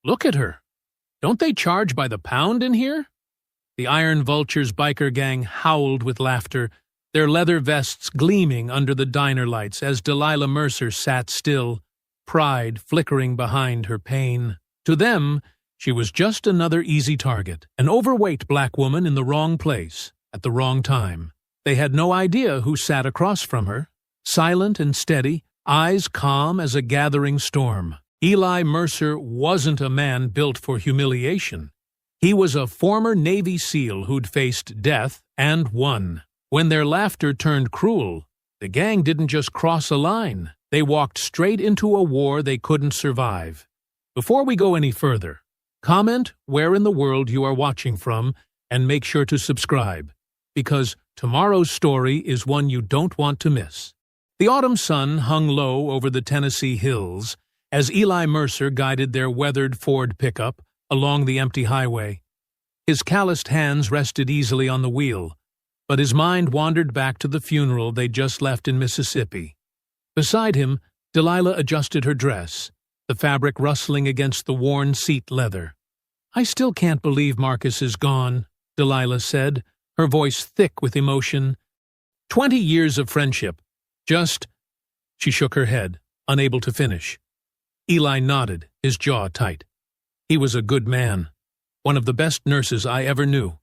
Look at her. Don't they charge by the pound in here? The Iron Vulture's biker gang howled with laughter, their leather vests gleaming under the diner lights as Delilah Mercer sat still, pride flickering behind her pain. To them, she was just another easy target, an overweight black woman in the wrong place, at the wrong time. They had no idea who sat across from her, silent and steady, eyes calm as a gathering storm. Eli Mercer wasn't a man built for humiliation. He was a former Navy SEAL who'd faced death and won. When their laughter turned cruel, the gang didn't just cross a line. They walked straight into a war they couldn't survive. Before we go any further, comment where in the world you are watching from and make sure to subscribe, because tomorrow's story is one you don't want to miss. The autumn sun hung low over the Tennessee hills as Eli Mercer guided their weathered Ford pickup along the empty highway. His calloused hands rested easily on the wheel, but his mind wandered back to the funeral they'd just left in Mississippi. Beside him, Delilah adjusted her dress, the fabric rustling against the worn seat leather. "I still can't believe Marcus is gone," Delilah said, her voice thick with emotion. 20 years of friendship. Just... She shook her head, unable to finish. Eli nodded, his jaw tight. He was a good man, one of the best nurses I ever knew.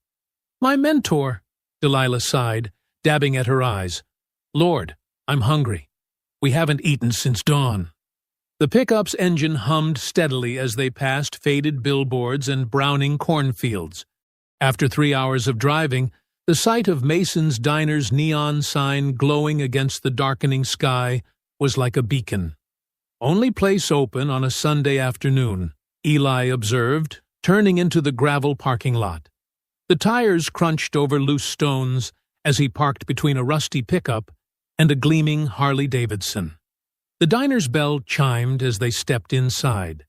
"My mentor," Delilah sighed, dabbing at her eyes. "Lord, I'm hungry. We haven't eaten since dawn." The pickup's engine hummed steadily as they passed faded billboards and browning cornfields. After 3 hours of driving, the sight of Mason's Diner's neon sign glowing against the darkening sky was like a beacon. "Only place open on a Sunday afternoon," Eli observed, turning into the gravel parking lot. The tires crunched over loose stones as he parked between a rusty pickup and a gleaming Harley-Davidson. The diner's bell chimed as they stepped inside.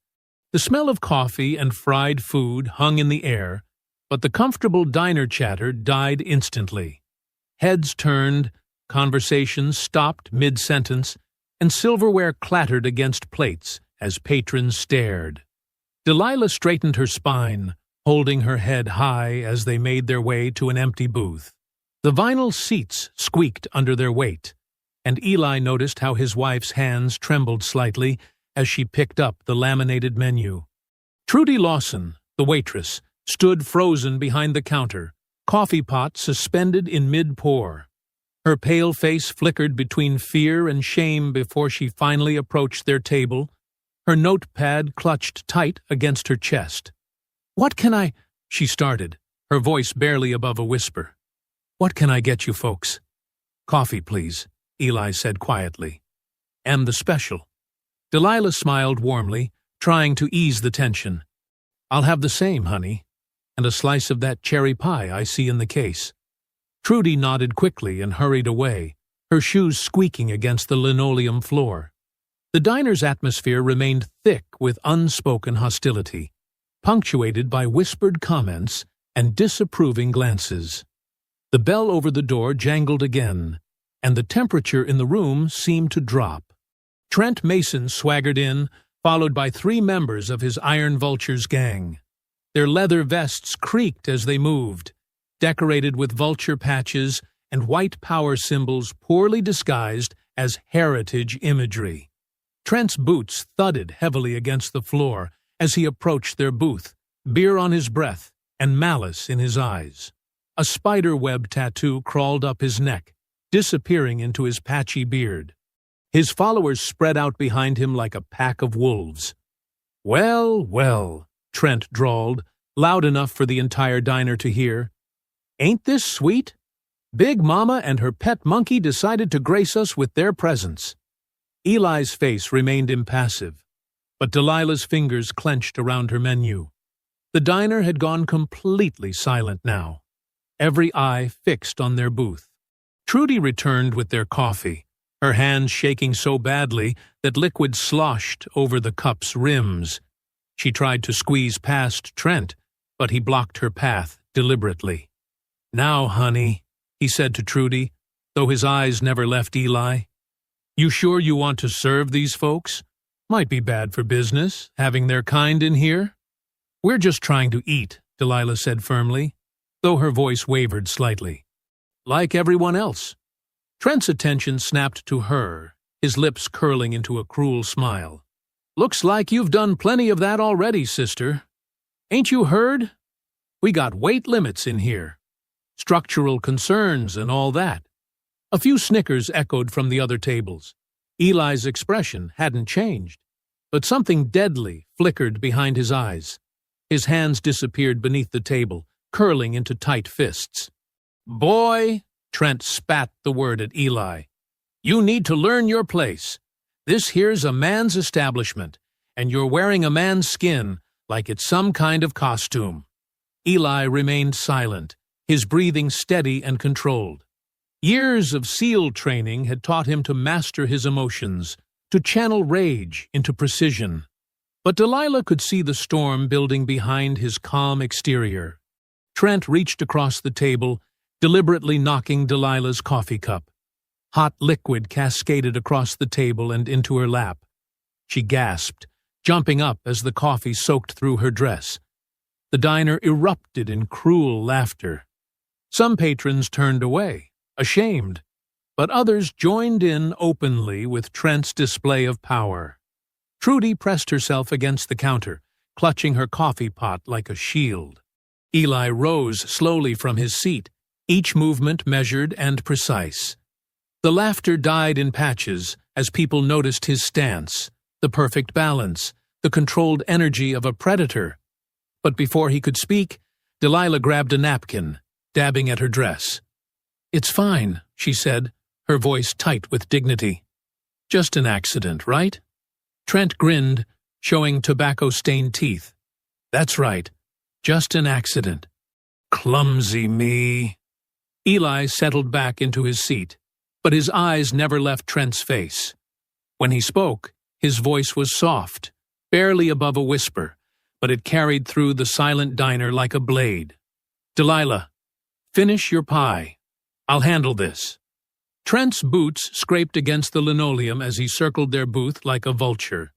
The smell of coffee and fried food hung in the air, but the comfortable diner chatter died instantly. Heads turned, conversations stopped mid-sentence, and silverware clattered against plates as patrons stared. Delilah straightened her spine, holding her head high as they made their way to an empty booth. The vinyl seats squeaked under their weight, and Eli noticed how his wife's hands trembled slightly as she picked up the laminated menu. Trudy Lawson, the waitress, stood frozen behind the counter, coffee pot suspended in mid-pour. Her pale face flickered between fear and shame before she finally approached their table, her notepad clutched tight against her chest. "What can I—" she started, her voice barely above a whisper. "What can I get you folks?" "Coffee, please," Eli said quietly. "And the special." Delilah smiled warmly, trying to ease the tension. "I'll have the same, honey, and a slice of that cherry pie I see in the case." Trudy nodded quickly and hurried away, her shoes squeaking against the linoleum floor. The diner's atmosphere remained thick with unspoken hostility, punctuated by whispered comments and disapproving glances. The bell over the door jangled again, and the temperature in the room seemed to drop. Trent Mason swaggered in, followed by 3 members of his Iron Vulture's gang. Their leather vests creaked as they moved, decorated with vulture patches and white power symbols poorly disguised as heritage imagery. Trent's boots thudded heavily against the floor as he approached their booth, beer on his breath and malice in his eyes. A spider-web tattoo crawled up his neck, disappearing into his patchy beard. His followers spread out behind him like a pack of wolves. "Well, well," Trent drawled, loud enough for the entire diner to hear. "Ain't this sweet? Big Mama and her pet monkey decided to grace us with their presence." Eli's face remained impassive, but Delilah's fingers clenched around her menu. The diner had gone completely silent now, every eye fixed on their booth. Trudy returned with their coffee, her hands shaking so badly that liquid sloshed over the cup's rims. She tried to squeeze past Trent, but he blocked her path deliberately. "Now, honey," he said to Trudy, though his eyes never left Eli. "You sure you want to serve these folks? Might be bad for business, having their kind in here." "We're just trying to eat," Delilah said firmly, though her voice wavered slightly. "Like everyone else." Trent's attention snapped to her, his lips curling into a cruel smile. "Looks like you've done plenty of that already, sister. Ain't you heard? We got weight limits in here. Structural concerns and all that." A few snickers echoed from the other tables. Eli's expression hadn't changed, but something deadly flickered behind his eyes. His hands disappeared beneath the table, curling into tight fists. "Boy," Trent spat the word at Eli, "you need to learn your place. This here's a man's establishment, and you're wearing a man's skin like it's some kind of costume." Eli remained silent, his breathing steady and controlled. Years of SEAL training had taught him to master his emotions, to channel rage into precision. But Delilah could see the storm building behind his calm exterior. Trent reached across the table, deliberately knocking Delilah's coffee cup. Hot liquid cascaded across the table and into her lap. She gasped, jumping up as the coffee soaked through her dress. The diner erupted in cruel laughter. Some patrons turned away, ashamed, but others joined in openly with Trent's display of power. Trudy pressed herself against the counter, clutching her coffee pot like a shield. Eli rose slowly from his seat, each movement measured and precise. The laughter died in patches as people noticed his stance, the perfect balance, the controlled energy of a predator. But before he could speak, Delilah grabbed a napkin, dabbing at her dress. "It's fine," she said, her voice tight with dignity. "Just an accident, right?" Trent grinned, showing tobacco-stained teeth. "That's right. Just an accident." "Clumsy me." Eli settled back into his seat, but his eyes never left Trent's face. When he spoke, his voice was soft, barely above a whisper, but it carried through the silent diner like a blade. "Delilah, finish your pie. I'll handle this." Trent's boots scraped against the linoleum as he circled their booth like a vulture.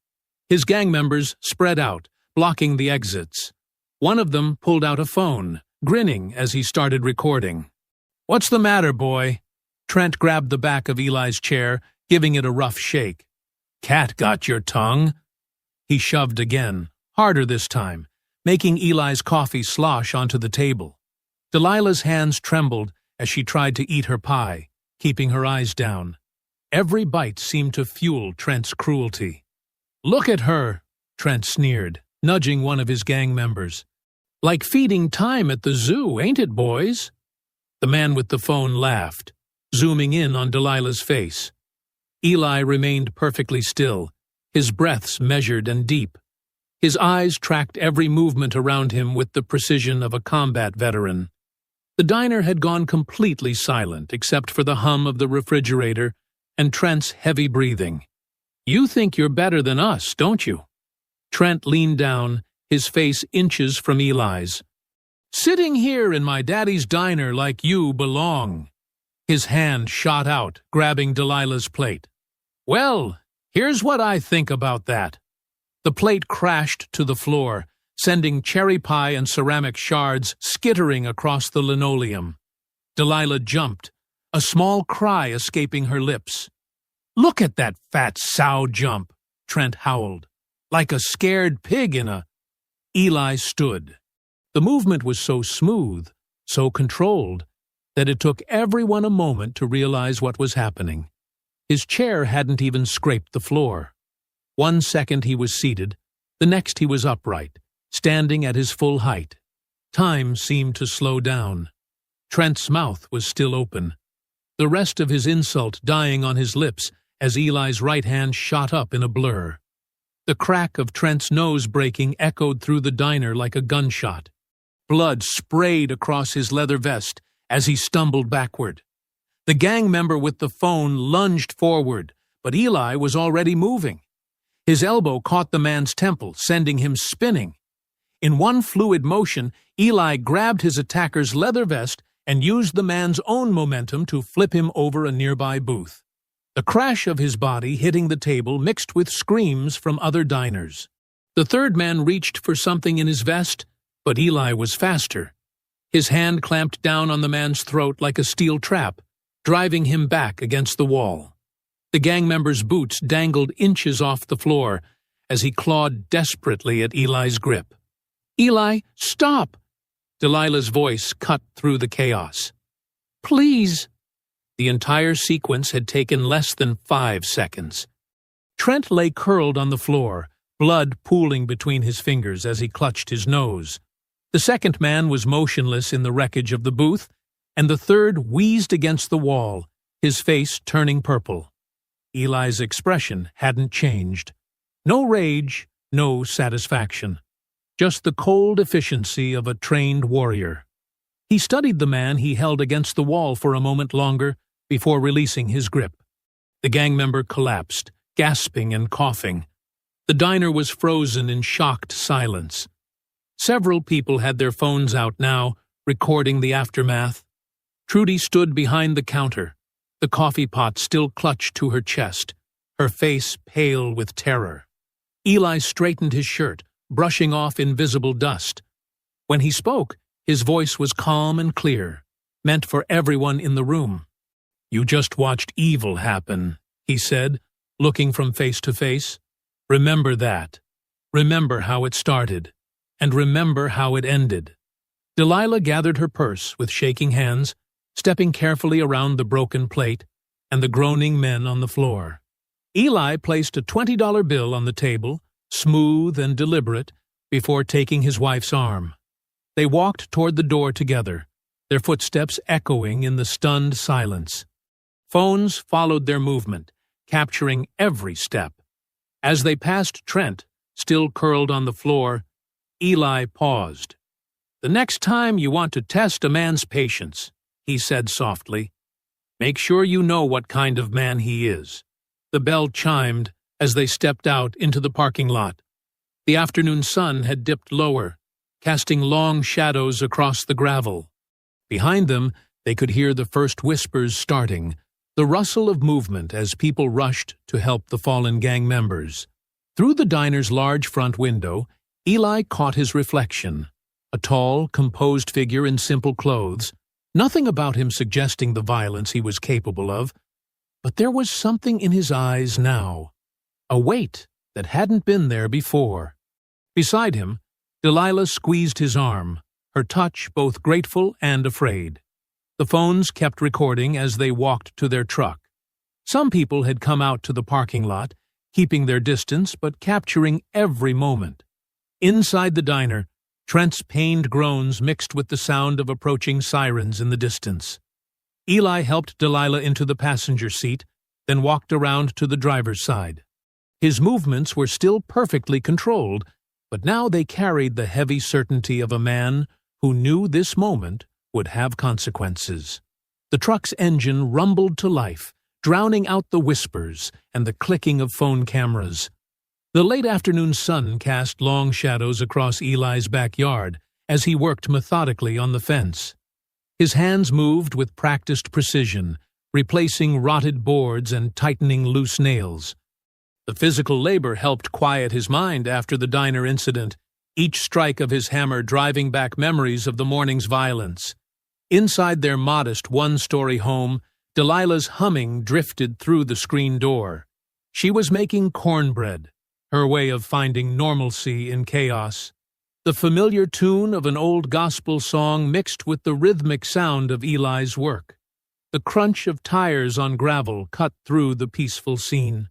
His gang members spread out, blocking the exits. One of them pulled out a phone, grinning as he started recording. "What's the matter, boy?" Trent grabbed the back of Eli's chair, giving it a rough shake. "Cat got your tongue." He shoved again, harder this time, making Eli's coffee slosh onto the table. Delilah's hands trembled as she tried to eat her pie, keeping her eyes down. Every bite seemed to fuel Trent's cruelty. "Look at her," Trent sneered, nudging one of his gang members. "Like feeding time at the zoo, ain't it, boys?" The man with the phone laughed, zooming in on Delilah's face. Eli remained perfectly still, his breaths measured and deep. His eyes tracked every movement around him with the precision of a combat veteran. The diner had gone completely silent except for the hum of the refrigerator and Trent's heavy breathing. "You think you're better than us, don't you?" Trent leaned down, his face inches from Eli's. "Sitting here in my daddy's diner like you belong." His hand shot out, grabbing Delilah's plate. "Well, here's what I think about that." The plate crashed to the floor, sending cherry pie and ceramic shards skittering across the linoleum. Delilah jumped, a small cry escaping her lips. "Look at that fat sow jump," Trent howled. "Like a scared pig in a—" Eli stood. The movement was so smooth, so controlled, that it took everyone a moment to realize what was happening. His chair hadn't even scraped the floor. 1 second he was seated, the next he was upright, standing at his full height. Time seemed to slow down. Trent's mouth was still open, the rest of his insult dying on his lips as Eli's right hand shot up in a blur. The crack of Trent's nose breaking echoed through the diner like a gunshot. Blood sprayed across his leather vest as he stumbled backward. The gang member with the phone lunged forward, but Eli was already moving. His elbow caught the man's temple, sending him spinning. In one fluid motion, Eli grabbed his attacker's leather vest and used the man's own momentum to flip him over a nearby booth. The crash of his body hitting the table mixed with screams from other diners. The third man reached for something in his vest, but Eli was faster. His hand clamped down on the man's throat like a steel trap, driving him back against the wall. The gang member's boots dangled inches off the floor as he clawed desperately at Eli's grip. "Eli, stop!" Delilah's voice cut through the chaos. "Please!" The entire sequence had taken less than 5 seconds. Trent lay curled on the floor, blood pooling between his fingers as he clutched his nose. The second man was motionless in the wreckage of the booth, and the third wheezed against the wall, his face turning purple. Eli's expression hadn't changed. No rage, no satisfaction. Just the cold efficiency of a trained warrior. He studied the man he held against the wall for a moment longer before releasing his grip. The gang member collapsed, gasping and coughing. The diner was frozen in shocked silence. Several people had their phones out now, recording the aftermath. Trudy stood behind the counter, the coffee pot still clutched to her chest, her face pale with terror. Eli straightened his shirt, brushing off invisible dust. When he spoke, his voice was calm and clear, meant for everyone in the room. "You just watched evil happen," he said, looking from face to face. "Remember that. Remember how it started. And remember how it ended." Delilah gathered her purse with shaking hands, stepping carefully around the broken plate and the groaning men on the floor. Eli placed a $20 bill on the table, smooth and deliberate, before taking his wife's arm. They walked toward the door together, their footsteps echoing in the stunned silence. Phones followed their movement, capturing every step. As they passed Trent, still curled on the floor, Eli paused. "The next time you want to test a man's patience," he said softly, "make sure you know what kind of man he is." The bell chimed as they stepped out into the parking lot. The afternoon sun had dipped lower, casting long shadows across the gravel. Behind them, they could hear the first whispers starting, the rustle of movement as people rushed to help the fallen gang members. Through the diner's large front window, Eli caught his reflection, a tall, composed figure in simple clothes, nothing about him suggesting the violence he was capable of, but there was something in his eyes now, a weight that hadn't been there before. Beside him, Delilah squeezed his arm, her touch both grateful and afraid. The phones kept recording as they walked to their truck. Some people had come out to the parking lot, keeping their distance but capturing every moment. Inside the diner, Trent's pained groans mixed with the sound of approaching sirens in the distance. Eli helped Delilah into the passenger seat, then walked around to the driver's side. His movements were still perfectly controlled, but now they carried the heavy certainty of a man who knew this moment would have consequences. The truck's engine rumbled to life, drowning out the whispers and the clicking of phone cameras. The late afternoon sun cast long shadows across Eli's backyard as he worked methodically on the fence. His hands moved with practiced precision, replacing rotted boards and tightening loose nails. The physical labor helped quiet his mind after the diner incident, each strike of his hammer driving back memories of the morning's violence. Inside their modest one-story home, Delilah's humming drifted through the screen door. She was making cornbread, her way of finding normalcy in chaos. The familiar tune of an old gospel song mixed with the rhythmic sound of Eli's work. The crunch of tires on gravel cut through the peaceful scene.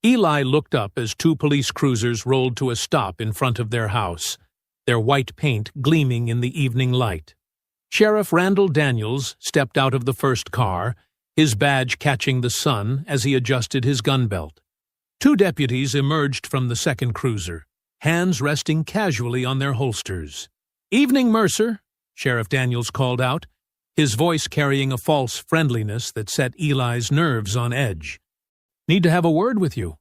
Eli looked up as 2 police cruisers rolled to a stop in front of their house, their white paint gleaming in the evening light. Sheriff Randall Daniels stepped out of the first car, his badge catching the sun as he adjusted his gun belt. 2 deputies emerged from the second cruiser, hands resting casually on their holsters. "Evening, Mercer," Sheriff Daniels called out, his voice carrying a false friendliness that set Eli's nerves on edge. "Need to have a word with you."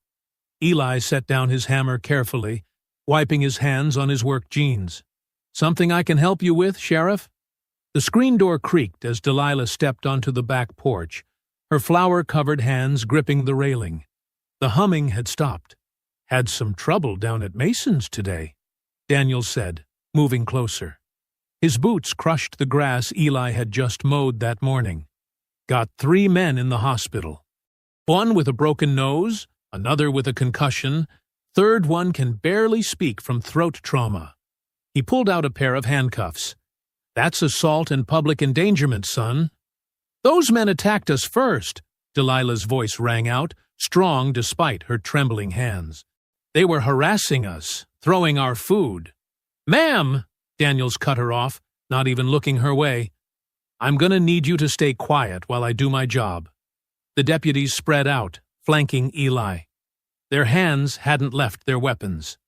Eli set down his hammer carefully, wiping his hands on his work jeans. "Something I can help you with, Sheriff?" The screen door creaked as Delilah stepped onto the back porch, her flour-covered hands gripping the railing. The humming had stopped. Had some trouble down at Mason's today, Daniels said, moving closer. His boots crushed the grass Eli had just mowed that morning. Got 3 men in the hospital. One with a broken nose, another with a concussion, third one can barely speak from throat trauma. He pulled out a pair of handcuffs. That's assault and public endangerment, son. Those men attacked us first, Delilah's voice rang out, strong despite her trembling hands. They were harassing us, throwing our food. Ma'am, Daniels cut her off, not even looking her way. I'm going to need you to stay quiet while I do my job. The deputies spread out, flanking Eli. Their hands hadn't left their weapons.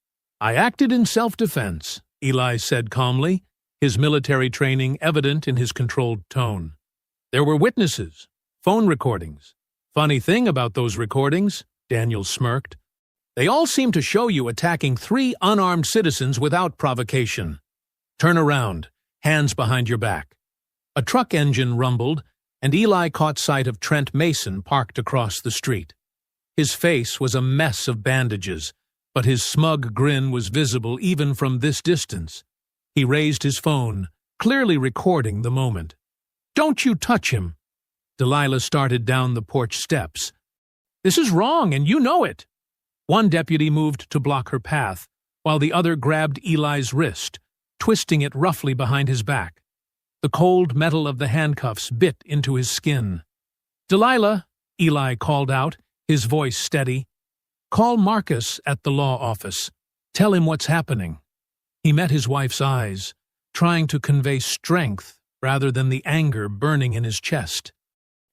I acted in self-defense, Eli said calmly, his military training evident in his controlled tone. There were witnesses, phone recordings. Funny thing about those recordings, Daniels smirked. They all seem to show you attacking 3 unarmed citizens without provocation. Turn around, hands behind your back. A truck engine rumbled, and Eli caught sight of Trent Mason parked across the street. His face was a mess of bandages, but his smug grin was visible even from this distance. He raised his phone, clearly recording the moment. Don't you touch him. Delilah started down the porch steps. This is wrong, and you know it. One deputy moved to block her path, while the other grabbed Eli's wrist, twisting it roughly behind his back. The cold metal of the handcuffs bit into his skin. Delilah, Eli called out, his voice steady. Call Marcus at the law office. Tell him what's happening. He met his wife's eyes, trying to convey strength rather than the anger burning in his chest.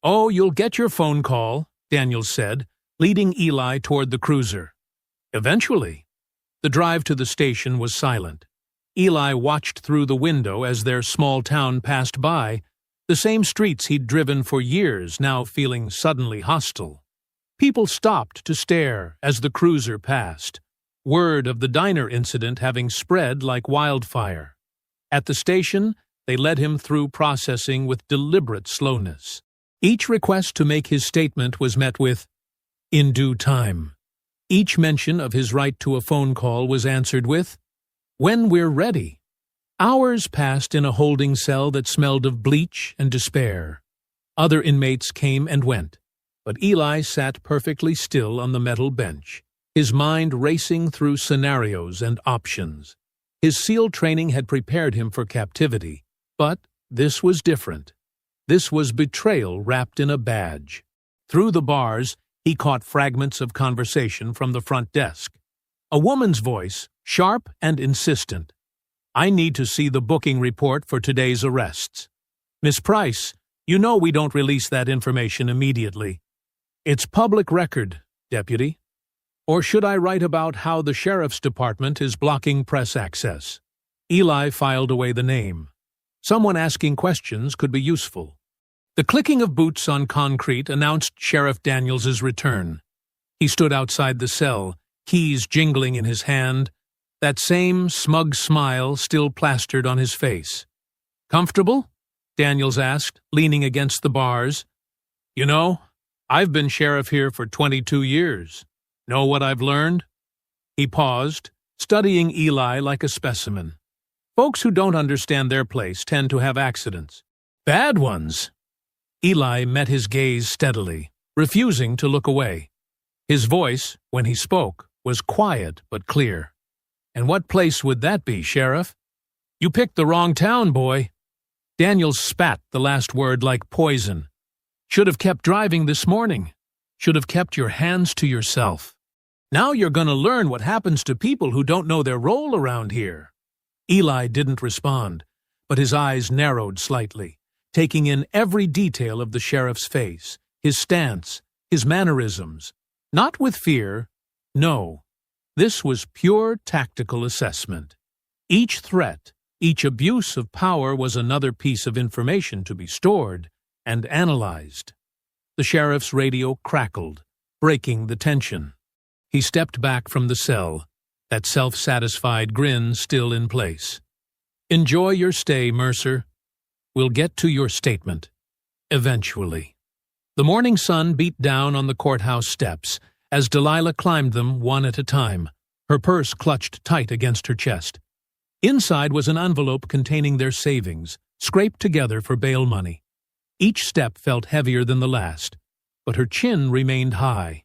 Oh, you'll get your phone call, Daniels said, leading Eli toward the cruiser. Eventually. The drive to the station was silent. Eli watched through the window as their small town passed by, the same streets he'd driven for years now feeling suddenly hostile. People stopped to stare as the cruiser passed, word of the diner incident having spread like wildfire. At the station, they led him through processing with deliberate slowness. Each request to make his statement was met with, "In due time." Each mention of his right to a phone call was answered with, "When we're ready." Hours passed in a holding cell that smelled of bleach and despair. Other inmates came and went, but Eli sat perfectly still on the metal bench, his mind racing through scenarios and options. His SEAL training had prepared him for captivity, but this was different. This was betrayal wrapped in a badge. Through the bars, he caught fragments of conversation from the front desk. A woman's voice, sharp and insistent. "I need to see the booking report for today's arrests. Miss Price, you know we don't release that information immediately." "It's public record, Deputy. Or should I write about how the Sheriff's Department is blocking press access?" Eli filed away the name. Someone asking questions could be useful. The clicking of boots on concrete announced Sheriff Daniels's return. He stood outside the cell, keys jingling in his hand, that same smug smile still plastered on his face. "Comfortable?" Daniels asked, leaning against the bars. "You know, I've been sheriff here for 22 years. Know what I've learned?" He paused, studying Eli like a specimen. Folks who don't understand their place tend to have accidents. Bad ones. Eli met his gaze steadily, refusing to look away. His voice, when he spoke, was quiet but clear. "And what place would that be, Sheriff?" "You picked the wrong town, boy." Daniels spat the last word like poison. "Should have kept driving this morning. Should have kept your hands to yourself. Now you're going to learn what happens to people who don't know their role around here." Eli didn't respond, but his eyes narrowed slightly, taking in every detail of the sheriff's face, his stance, his mannerisms. Not with fear. No. This was pure tactical assessment. Each threat, each abuse of power was another piece of information to be stored and analyzed. The sheriff's radio crackled, breaking the tension. He stepped back from the cell, that self-satisfied grin still in place. "Enjoy your stay, Mercer. We'll get to your statement. Eventually." The morning sun beat down on the courthouse steps as Delilah climbed them one at a time, her purse clutched tight against her chest. Inside was an envelope containing their savings, scraped together for bail money. Each step felt heavier than the last, but her chin remained high.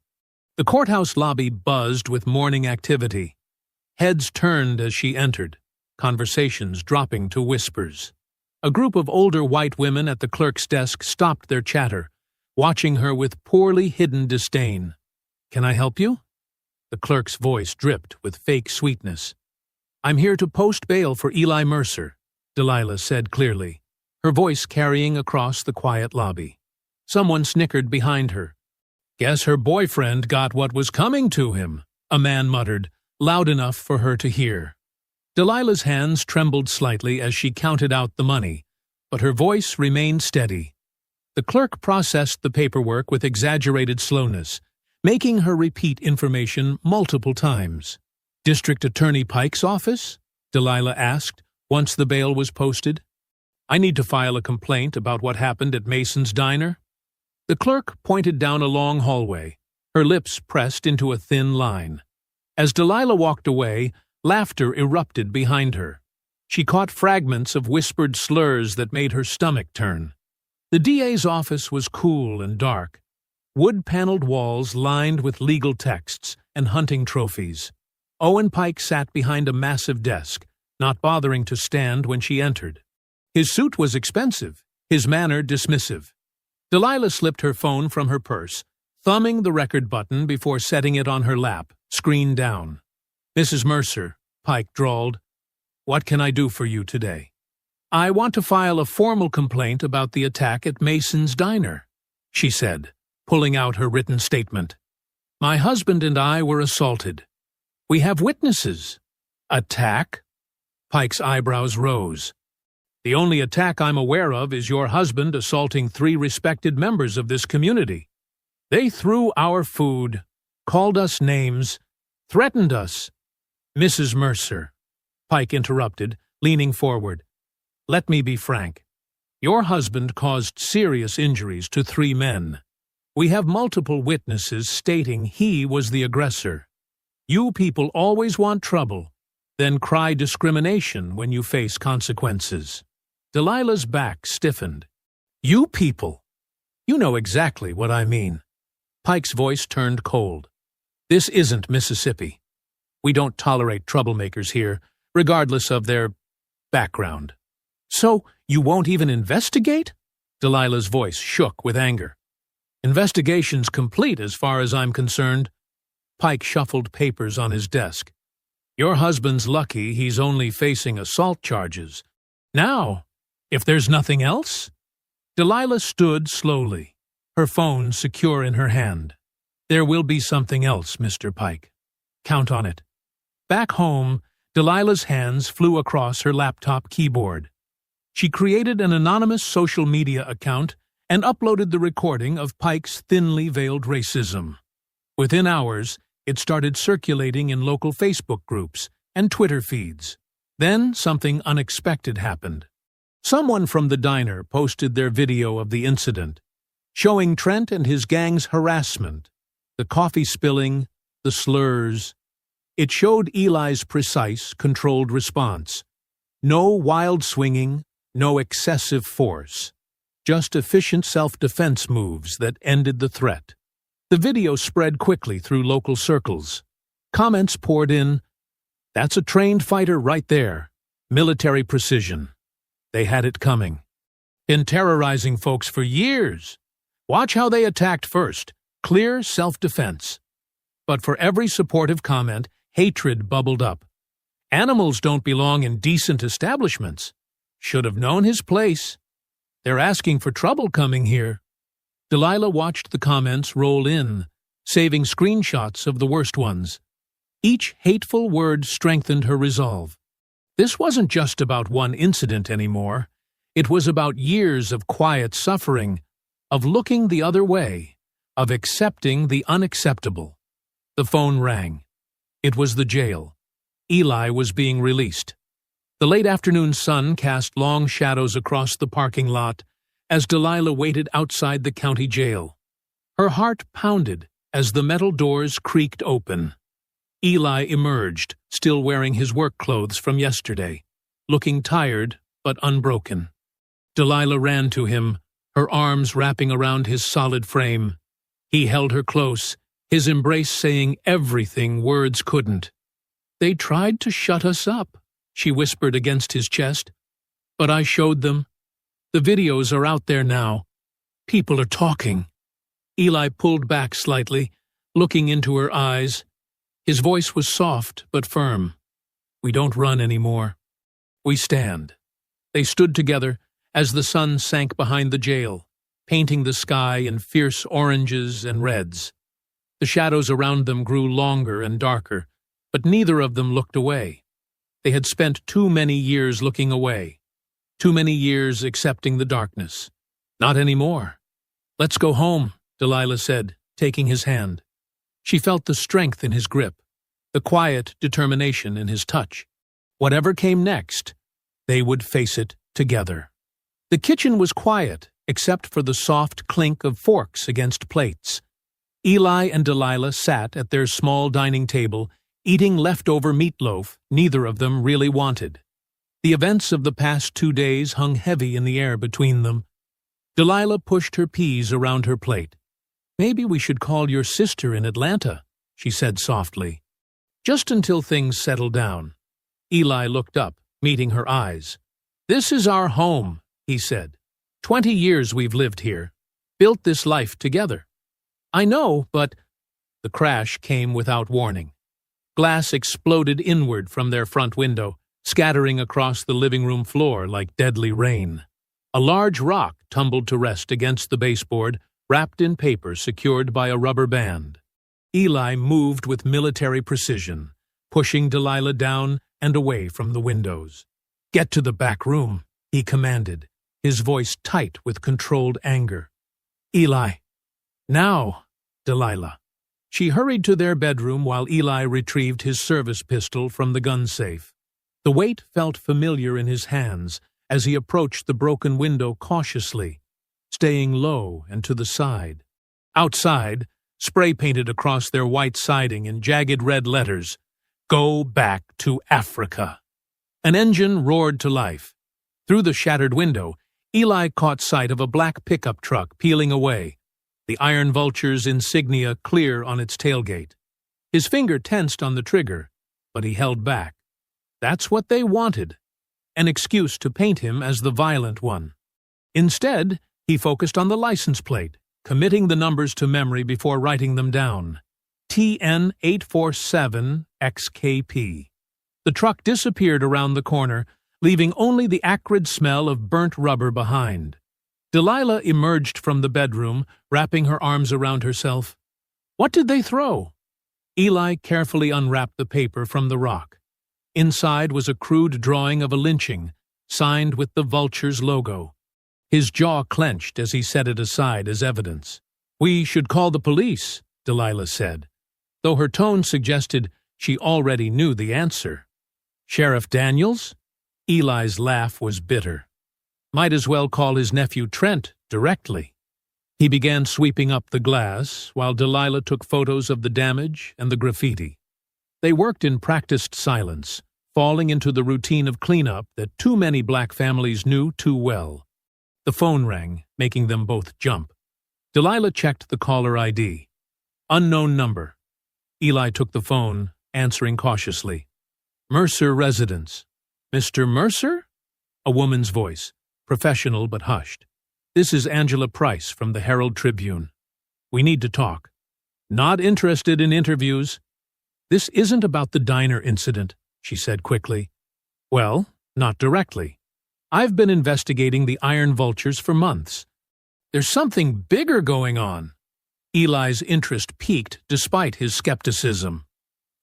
The courthouse lobby buzzed with morning activity. Heads turned as she entered, conversations dropping to whispers. A group of older white women at the clerk's desk stopped their chatter, watching her with poorly hidden disdain. "Can I help you?" The clerk's voice dripped with fake sweetness. "I'm here to post bail for Eli Mercer," Delilah said clearly, her voice carrying across the quiet lobby. Someone snickered behind her. "Guess her boyfriend got what was coming to him," a man muttered, loud enough for her to hear. Delilah's hands trembled slightly as she counted out the money, but her voice remained steady. The clerk processed the paperwork with exaggerated slowness, making her repeat information multiple times. "District Attorney Pike's office?" Delilah asked, once the bail was posted. "I need to file a complaint about what happened at Mason's Diner." The clerk pointed down a long hallway, her lips pressed into a thin line. As Delilah walked away, laughter erupted behind her. She caught fragments of whispered slurs that made her stomach turn. The DA's office was cool and dark, wood-paneled walls lined with legal texts and hunting trophies. Owen Pike sat behind a massive desk, not bothering to stand when she entered. His suit was expensive, his manner dismissive. Delilah slipped her phone from her purse, thumbing the record button before setting it on her lap, screen down. "Mrs. Mercer," Pike drawled, "what can I do for you today?" "I want to file a formal complaint about the attack at Mason's Diner," she said, pulling out her written statement. "My husband and I were assaulted. We have witnesses." "Attack?" Pike's eyebrows rose. "The only attack I'm aware of is your husband assaulting 3 respected members of this community. They threw our food, called us names, threatened us." "Mrs. Mercer," Pike interrupted, leaning forward, "let me be frank. Your husband caused serious injuries to 3 men. We have multiple witnesses stating he was the aggressor. You people always want trouble, then cry discrimination when you face consequences." Delilah's back stiffened. "You people! You know exactly what I mean." Pike's voice turned cold. "This isn't Mississippi. We don't tolerate troublemakers here, regardless of their background." "So you won't even investigate?" Delilah's voice shook with anger. "Investigation's complete as far as I'm concerned." Pike shuffled papers on his desk. "Your husband's lucky he's only facing assault charges. Now, if there's nothing else?" Delilah stood slowly, her phone secure in her hand. "There will be something else, Mr. Pike. Count on it." Back home, Delilah's hands flew across her laptop keyboard. She created an anonymous social media account and uploaded the recording of Pike's thinly veiled racism. Within hours, it started circulating in local Facebook groups and Twitter feeds. Then something unexpected happened. Someone from the diner posted their video of the incident, showing Trent and his gang's harassment, the coffee spilling, the slurs. It showed Eli's precise, controlled response. No wild swinging, no excessive force. Just efficient self-defense moves that ended the threat. The video spread quickly through local circles. Comments poured in, "That's a trained fighter right there. Military precision. They had it coming. Been terrorizing folks for years. Watch how they attacked first. Clear self-defense." But for every supportive comment, hatred bubbled up. "Animals don't belong in decent establishments. Should have known his place. They're asking for trouble coming here." Delilah watched the comments roll in, saving screenshots of the worst ones. Each hateful word strengthened her resolve. This wasn't just about one incident anymore. It was about years of quiet suffering, of looking the other way, of accepting the unacceptable. The phone rang. It was the jail. Eli was being released. The late afternoon sun cast long shadows across the parking lot as Delilah waited outside the county jail. Her heart pounded as the metal doors creaked open. Eli emerged, still wearing his work clothes from yesterday, looking tired but unbroken. Delilah ran to him, her arms wrapping around his solid frame. He held her close, his embrace saying everything words couldn't. "They tried to shut us up," she whispered against his chest. "But I showed them. The videos are out there now. People are talking." Eli pulled back slightly, looking into her eyes. His voice was soft but firm. "We don't run anymore. We stand." They stood together as the sun sank behind the jail, painting the sky in fierce oranges and reds. The shadows around them grew longer and darker, but neither of them looked away. They had spent too many years looking away, too many years accepting the darkness. Not anymore. "Let's go home," Delilah said, taking his hand. She felt the strength in his grip, the quiet determination in his touch. Whatever came next, they would face it together. The kitchen was quiet, except for the soft clink of forks against plates. Eli and Delilah sat at their small dining table, eating leftover meatloaf neither of them really wanted. The events of the past 2 days hung heavy in the air between them. Delilah pushed her peas around her plate. "Maybe we should call your sister in Atlanta," she said softly. "Just until things settle down." Eli looked up, meeting her eyes. "This is our home," he said. 20 years we've lived here, built this life together." "I know, but—" The crash came without warning. Glass exploded inward from their front window, scattering across the living room floor like deadly rain. A large rock tumbled to rest against the baseboard, wrapped in paper secured by a rubber band. Eli moved with military precision, pushing Delilah down and away from the windows. "Get to the back room," he commanded, his voice tight with controlled anger. "Eli." "Now, Delilah." She hurried to their bedroom while Eli retrieved his service pistol from the gun safe. The weight felt familiar in his hands as he approached the broken window cautiously, staying low and to the side. Outside, spray-painted across their white siding in jagged red letters, "Go back to Africa." An engine roared to life. Through the shattered window, Eli caught sight of a black pickup truck peeling away, the Iron Vulture's insignia clear on its tailgate. His finger tensed on the trigger, but he held back. That's what they wanted, an excuse to paint him as the violent one. Instead, he focused on the license plate, committing the numbers to memory before writing them down. TN 847XKP. The truck disappeared around the corner, leaving only the acrid smell of burnt rubber behind. Delilah emerged from the bedroom, wrapping her arms around herself. "What did they throw?" Eli carefully unwrapped the paper from the rock. Inside was a crude drawing of a lynching, signed with the Vulture's logo. His jaw clenched as he set it aside as evidence. "We should call the police," Delilah said, though her tone suggested she already knew the answer. "Sheriff Daniels?" Eli's laugh was bitter. Might as well call his nephew Trent directly. He began sweeping up the glass, while Delilah took photos of the damage and the graffiti. They worked in practiced silence, falling into the routine of cleanup that too many black families knew too well. The phone rang, making them both jump. Delilah checked the caller ID. Unknown number. Eli took the phone, answering cautiously. "Mercer residence." "Mr. Mercer?" A woman's voice, professional but hushed. "This is Angela Price from the Herald Tribune. We need to talk." "Not interested in interviews." "This isn't about the diner incident," she said quickly. "Well, not directly. I've been investigating the Iron Vultures for months. There's something bigger going on." Eli's interest peaked despite his skepticism.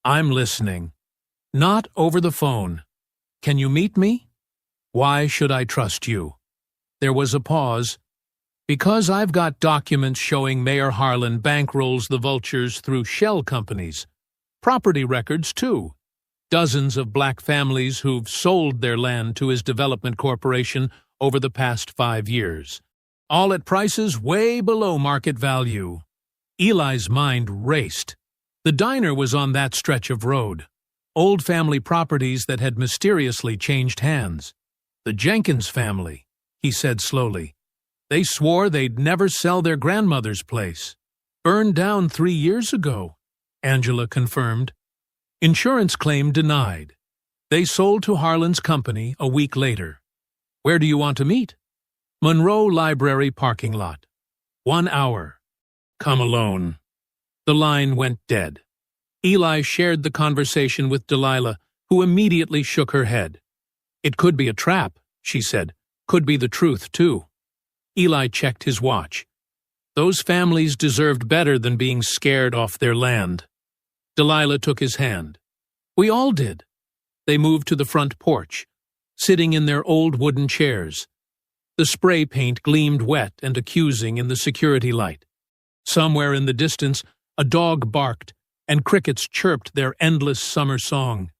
"I'm listening." "Not over the phone. Can you meet me?" "Why should I trust you?" There was a pause. "Because I've got documents showing Mayor Harlan bankrolls the Vultures through shell companies. Property records, too. Dozens of black families who've sold their land to his development corporation over the past 5 years. All at prices way below market value." Eli's mind raced. The diner was on that stretch of road. Old family properties that had mysteriously changed hands. The Jenkins family, he said slowly. They swore they'd never sell their grandmother's place. Burned down 3 years ago, Angela confirmed. Insurance claim denied. They sold to Harlan's company a week later. Where do you want to meet? Monroe Library parking lot. 1 hour. Come alone. The line went dead. Eli shared the conversation with Delilah, who immediately shook her head. It could be a trap, she said. Could be the truth, too. Eli checked his watch. Those families deserved better than being scared off their land. Delilah took his hand. We all did. They moved to the front porch, sitting in their old wooden chairs. The spray paint gleamed wet and accusing in the security light. Somewhere in the distance, a dog barked, and crickets chirped their endless summer song.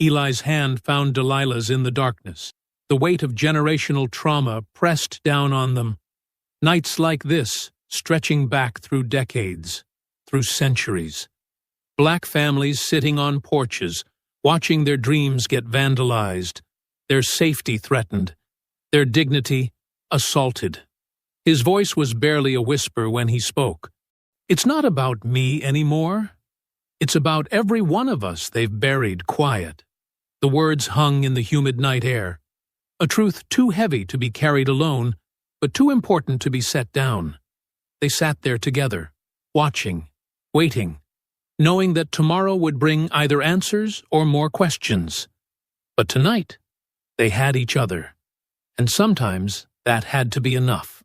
Eli's hand found Delilah's in the darkness. The weight of generational trauma pressed down on them. Nights like this, stretching back through decades, through centuries. Black families sitting on porches, watching their dreams get vandalized, their safety threatened, their dignity assaulted. His voice was barely a whisper when he spoke. It's not about me anymore. It's about every one of us they've buried quiet. The words hung in the humid night air. A truth too heavy to be carried alone, but too important to be set down. They sat there together, watching, waiting, knowing that tomorrow would bring either answers or more questions. But tonight, they had each other, and sometimes that had to be enough.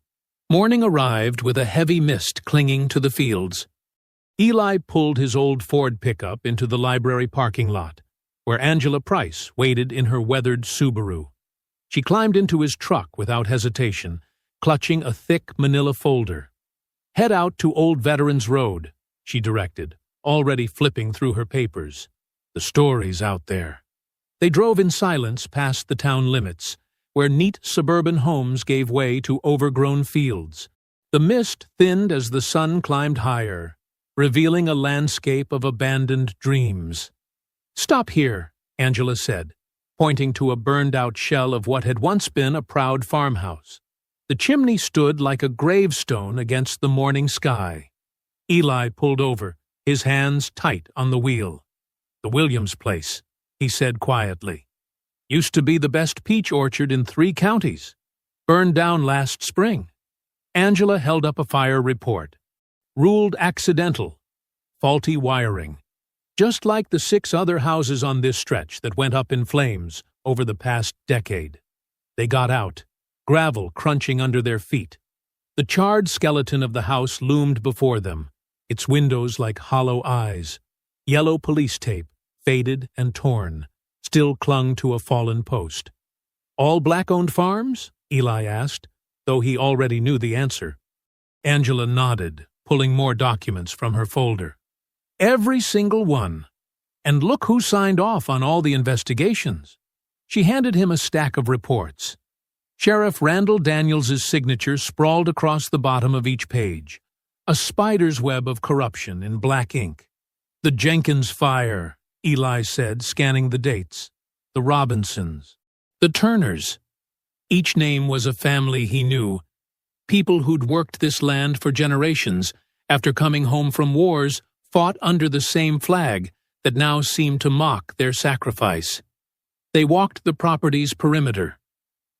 Morning arrived with a heavy mist clinging to the fields. Eli pulled his old Ford pickup into the library parking lot, where Angela Price waited in her weathered Subaru. She climbed into his truck without hesitation, clutching a thick manila folder. Head out to Old Veterans Road, she directed, already flipping through her papers. The stories out there. They drove in silence past the town limits, where neat suburban homes gave way to overgrown fields. The mist thinned as the sun climbed higher, revealing a landscape of abandoned dreams. Stop here, Angela said, pointing to a burned-out shell of what had once been a proud farmhouse. The chimney stood like a gravestone against the morning sky. Eli pulled over, his hands tight on the wheel. The Williams place, he said quietly. Used to be the best peach orchard in 3 counties. Burned down last spring. Angela held up a fire report. Ruled accidental. Faulty wiring. Just like the 6 other houses on this stretch that went up in flames over the past decade. They got out, gravel crunching under their feet. The charred skeleton of the house loomed before them, its windows like hollow eyes. Yellow police tape, faded and torn, still clung to a fallen post. All black-owned farms? Eli asked, though he already knew the answer. Angela nodded, pulling more documents from her folder. Every single one. And look who signed off on all the investigations. She handed him a stack of reports. Sheriff Randall Daniels's signature sprawled across the bottom of each page. A spider's web of corruption in black ink. The Jenkins fire, Eli said, scanning the dates. The Robinsons. The Turners. Each name was a family he knew. People who'd worked this land for generations, after coming home from wars, fought under the same flag that now seemed to mock their sacrifice. They walked the property's perimeter.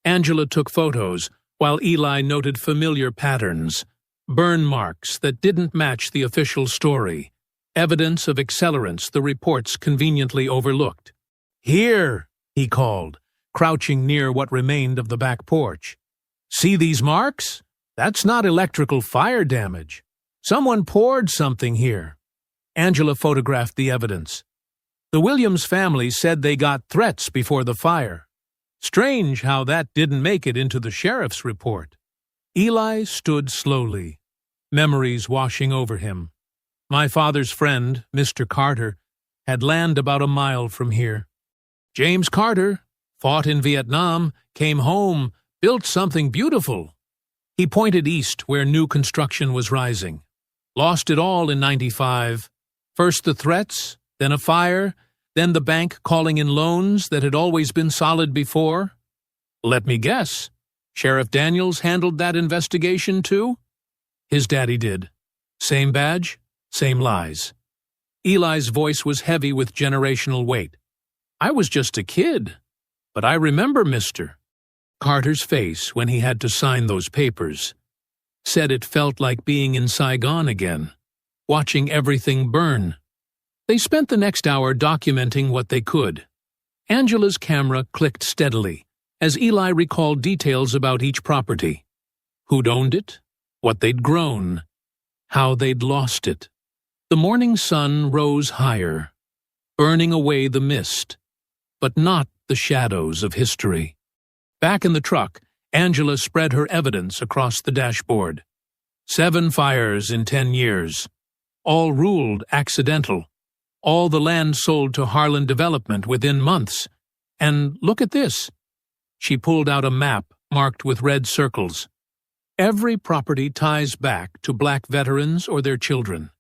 Angela took photos, while Eli noted familiar patterns, burn marks that didn't match the official story, evidence of accelerants the reports conveniently overlooked. Here, he called, crouching near what remained of the back porch. See these marks? That's not electrical fire damage. Someone poured something here. Angela photographed the evidence. The Williams family said they got threats before the fire. Strange how that didn't make it into the sheriff's report. Eli stood slowly, memories washing over him. My father's friend, Mr. Carter, had land about a mile from here. James Carter, fought in Vietnam, came home, built something beautiful. He pointed east where new construction was rising. Lost it all in '95. First the threats, then a fire, then the bank calling in loans that had always been solid before. Let me guess. Sheriff Daniels handled that investigation too? His daddy did. Same badge, same lies. Eli's voice was heavy with generational weight. I was just a kid, but I remember Mr. Carter's face when he had to sign those papers. Said it felt like being in Saigon again, watching everything burn. They spent the next hour documenting what they could. Angela's camera clicked steadily as Eli recalled details about each property. Who'd owned it, what they'd grown, how they'd lost it. The morning sun rose higher, burning away the mist, but not the shadows of history. Back in the truck, Angela spread her evidence across the dashboard. 7 fires in 10 years. All ruled accidental. All the land sold to Harlan Development within months. And look at this. She pulled out a map marked with red circles. Every property ties back to black veterans or their children.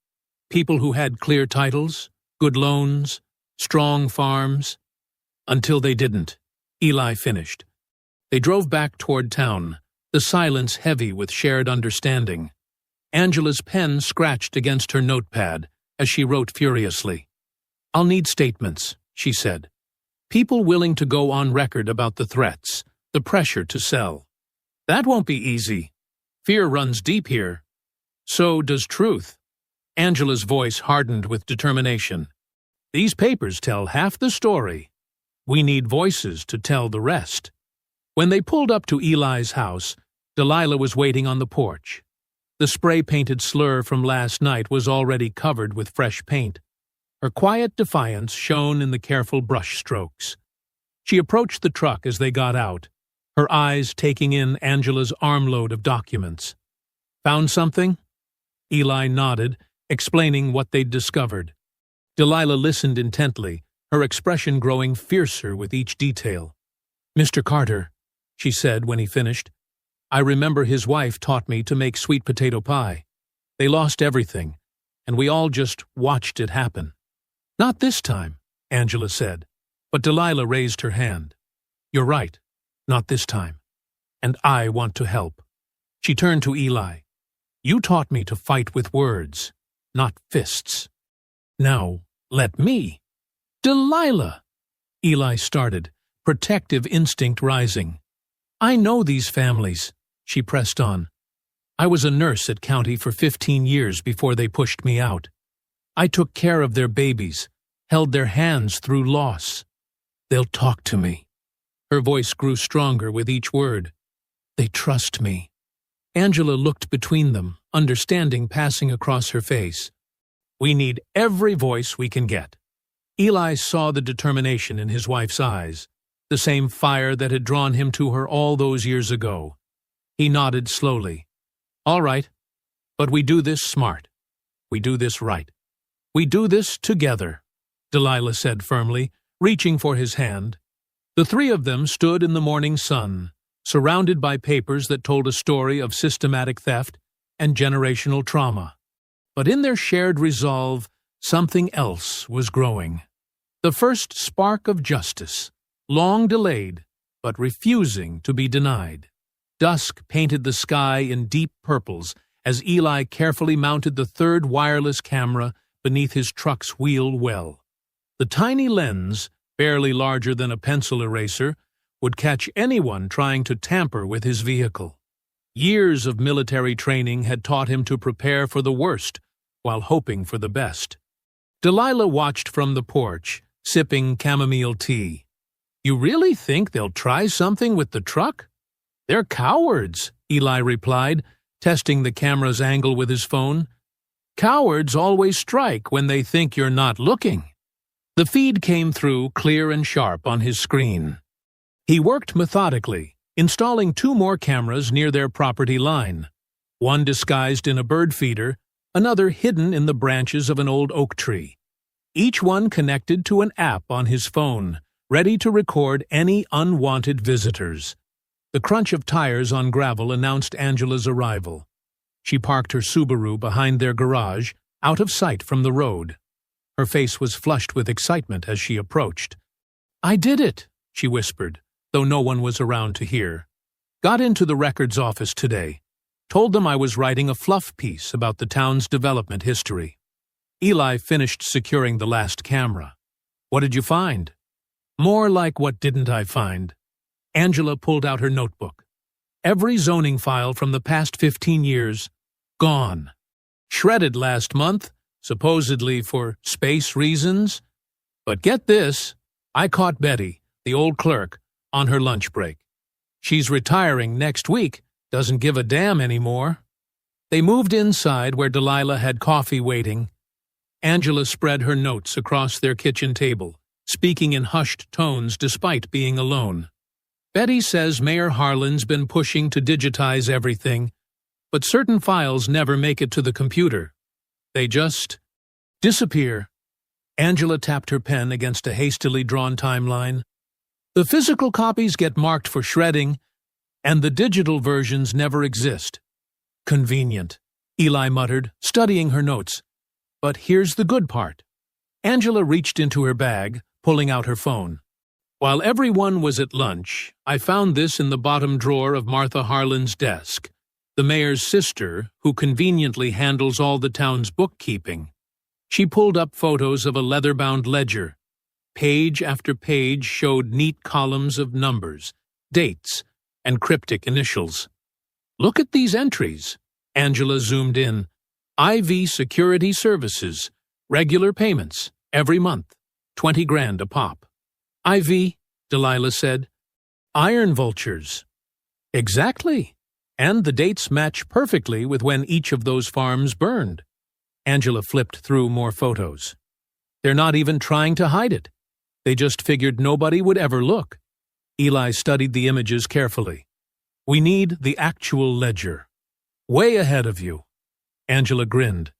People who had clear titles, good loans, strong farms. Until they didn't. Eli finished. They drove back toward town, the silence heavy with shared understanding. Angela's pen scratched against her notepad as she wrote furiously. I'll need statements, she said. People willing to go on record about the threats, the pressure to sell. That won't be easy. Fear runs deep here. So does truth. Angela's voice hardened with determination. These papers tell half the story. We need voices to tell the rest. When they pulled up to Eli's house, Delilah was waiting on the porch. The spray-painted slur from last night was already covered with fresh paint. Her quiet defiance shone in the careful brush strokes. She approached the truck as they got out, her eyes taking in Angela's armload of documents. Found something? Eli nodded, explaining what they'd discovered. Delilah listened intently, her expression growing fiercer with each detail. Mr. Carter, she said when he finished, I remember his wife taught me to make sweet potato pie. They lost everything, and we all just watched it happen. Not this time, Angela said, but Delilah raised her hand. You're right, not this time. And I want to help. She turned to Eli. You taught me to fight with words, not fists. Now, let me. Delilah! Eli started, protective instinct rising. I know these families, she pressed on. I was a nurse at County for 15 years before they pushed me out. I took care of their babies, held their hands through loss. They'll talk to me. Her voice grew stronger with each word. They trust me. Angela looked between them, understanding passing across her face. We need every voice we can get. Eli saw the determination in his wife's eyes, the same fire that had drawn him to her all those years ago. He nodded slowly. All right, but we do this smart. We do this right. We do this together, Delilah said firmly, reaching for his hand. The three of them stood in the morning sun, surrounded by papers that told a story of systematic theft and generational trauma. But in their shared resolve, something else was growing. The first spark of justice, long delayed, but refusing to be denied. Dusk painted the sky in deep purples as Eli carefully mounted the third wireless camera beneath his truck's wheel well. The tiny lens, barely larger than a pencil eraser, would catch anyone trying to tamper with his vehicle. Years of military training had taught him to prepare for the worst while hoping for the best. Delilah watched from the porch, sipping chamomile tea. You really think they'll try something with the truck? They're cowards, Eli replied, testing the camera's angle with his phone. Cowards always strike when they think you're not looking. The feed came through clear and sharp on his screen. He worked methodically, installing 2 more cameras near their property line, one disguised in a bird feeder, another hidden in the branches of an old oak tree. Each one connected to an app on his phone, ready to record any unwanted visitors. The crunch of tires on gravel announced Angela's arrival. She parked her Subaru behind their garage, out of sight from the road. Her face was flushed with excitement as she approached. "I did it," she whispered, though no one was around to hear. "Got into the records office today. Told them I was writing a fluff piece about the town's development history." Eli finished securing the last camera. "What did you find?" "More like what didn't I find?" Angela pulled out her notebook. Every zoning file from the past 15 years, gone. Shredded last month, supposedly for space reasons. But get this, I caught Betty, the old clerk, on her lunch break. She's retiring next week, doesn't give a damn anymore. They moved inside where Delilah had coffee waiting. Angela spread her notes across their kitchen table, speaking in hushed tones despite being alone. "Betty says Mayor Harlan's been pushing to digitize everything, but certain files never make it to the computer. They just disappear." Angela tapped her pen against a hastily drawn timeline. "The physical copies get marked for shredding, and the digital versions never exist." "Convenient," Eli muttered, studying her notes. "But here's the good part." Angela reached into her bag, pulling out her phone. "While everyone was at lunch, I found this in the bottom drawer of Martha Harlan's desk, the mayor's sister, who conveniently handles all the town's bookkeeping." She pulled up photos of a leather-bound ledger. Page after page showed neat columns of numbers, dates, and cryptic initials. "Look at these entries." Angela zoomed in. "IV Security Services, regular payments, every month, 20 grand a pop." "IV," Delilah said. "Iron vultures." "Exactly. And the dates match perfectly with when each of those farms burned." Angela flipped through more photos. "They're not even trying to hide it. They just figured nobody would ever look." Eli studied the images carefully. "We need the actual ledger." "Way ahead of you." Angela grinned.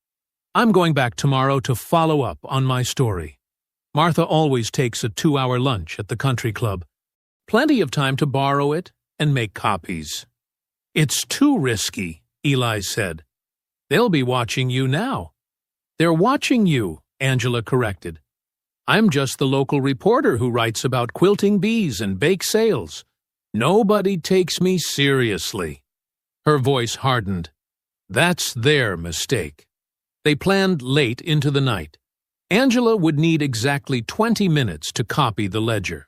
"I'm going back tomorrow to follow up on my story. Martha always takes a 2-hour lunch at the country club. Plenty of time to borrow it and make copies." "It's too risky," Eli said. "They'll be watching you now." "They're watching you," Angela corrected. "I'm just the local reporter who writes about quilting bees and bake sales. Nobody takes me seriously." Her voice hardened. "That's their mistake." They planned late into the night. Angela would need exactly 20 minutes to copy the ledger.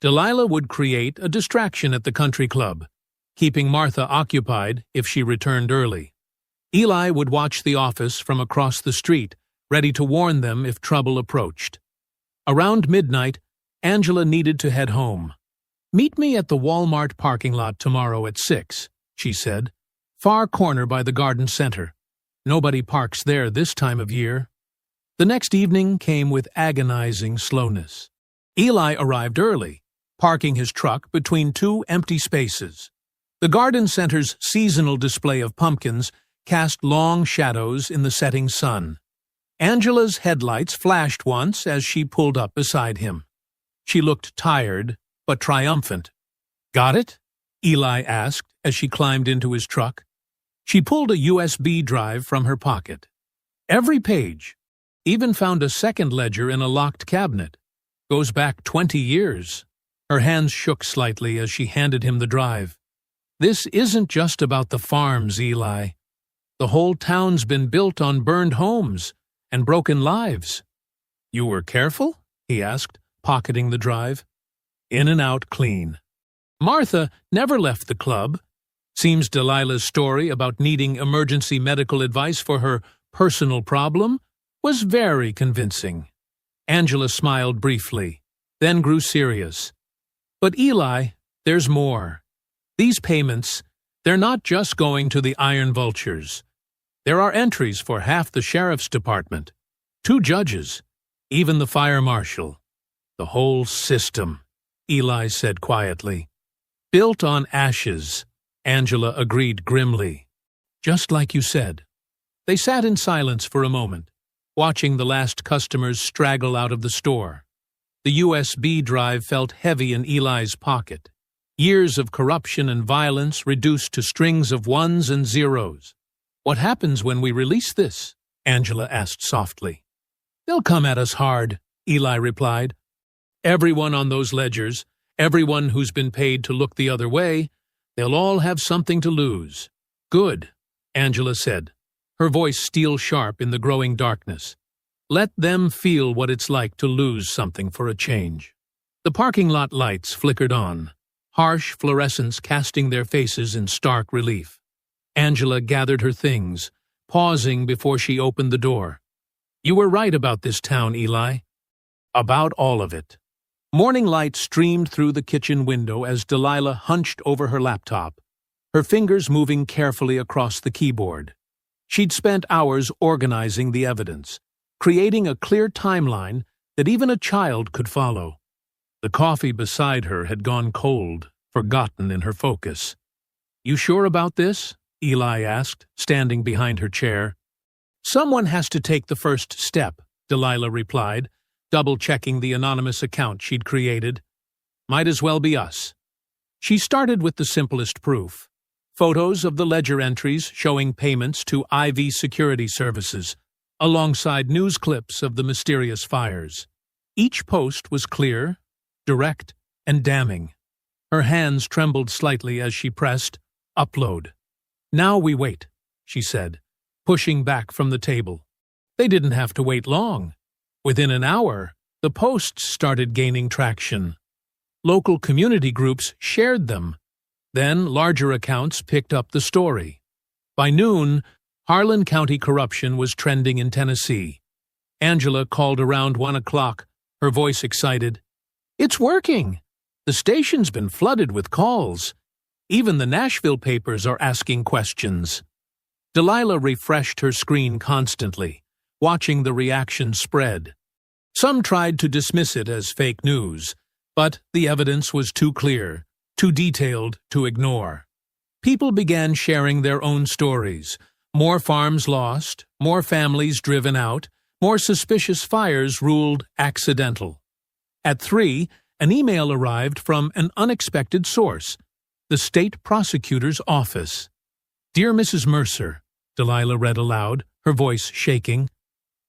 Delilah would create a distraction at the country club, keeping Martha occupied if she returned early. Eli would watch the office from across the street, ready to warn them if trouble approached. Around midnight, Angela needed to head home. "Meet me at the Walmart parking lot tomorrow at 6, she said. "Far corner by the garden center. Nobody parks there this time of year." The next evening came with agonizing slowness. Eli arrived early, parking his truck between 2 empty spaces. The garden center's seasonal display of pumpkins cast long shadows in the setting sun. Angela's headlights flashed once as she pulled up beside him. She looked tired, but triumphant. "Got it?" Eli asked as she climbed into his truck. She pulled a USB drive from her pocket. "Every page. Even found a second ledger in a locked cabinet. Goes back 20 years. Her hands shook slightly as she handed him the drive. "This isn't just about the farms, Eli. The whole town's been built on burned homes and broken lives." "You were careful?" he asked, pocketing the drive. "In and out clean." Martha never left the club. Seems Delilah's story about needing emergency medical advice for her personal problem was very convincing. Angela smiled briefly, then grew serious. "But Eli, there's more. These payments, they're not just going to the Iron Vultures. There are entries for half the sheriff's department, 2 judges, even the fire marshal. The whole system," Eli said quietly. "Built on ashes," Angela agreed grimly. "Just like you said." They sat in silence for a moment, watching the last customers straggle out of the store. The USB drive felt heavy in Eli's pocket. Years of corruption and violence reduced to strings of ones and zeros. "What happens when we release this?" Angela asked softly. "They'll come at us hard," Eli replied. "Everyone on those ledgers, everyone who's been paid to look the other way, they'll all have something to lose." "Good," Angela said, her voice steel-sharp in the growing darkness. "Let them feel what it's like to lose something for a change." The parking lot lights flickered on, harsh fluorescence casting their faces in stark relief. Angela gathered her things, pausing before she opened the door. "You were right about this town, Eli. About all of it." Morning light streamed through the kitchen window as Delilah hunched over her laptop, her fingers moving carefully across the keyboard. She'd spent hours organizing the evidence, creating a clear timeline that even a child could follow. The coffee beside her had gone cold, forgotten in her focus. "You sure about this?" Eli asked, standing behind her chair. "Someone has to take the first step," Delilah replied, double-checking the anonymous account she'd created. "Might as well be us." She started with the simplest proof: photos of the ledger entries showing payments to IV security services, alongside news clips of the mysterious fires. Each post was clear, direct, and damning. Her hands trembled slightly as she pressed upload. "Now we wait," she said, pushing back from the table. They didn't have to wait long. Within an hour, the posts started gaining traction. Local community groups shared them. Then larger accounts picked up the story. By noon, Harlan County corruption was trending in Tennessee. Angela called around 1 o'clock, her voice excited. "It's working! The station's been flooded with calls. Even the Nashville papers are asking questions." Delilah refreshed her screen constantly, watching the reaction spread. Some tried to dismiss it as fake news, but the evidence was too clear, too detailed to ignore. People began sharing their own stories. More farms lost, more families driven out, more suspicious fires ruled accidental. At 3, an email arrived from an unexpected source, the state prosecutor's office. "Dear Mrs. Mercer," Delilah read aloud, her voice shaking.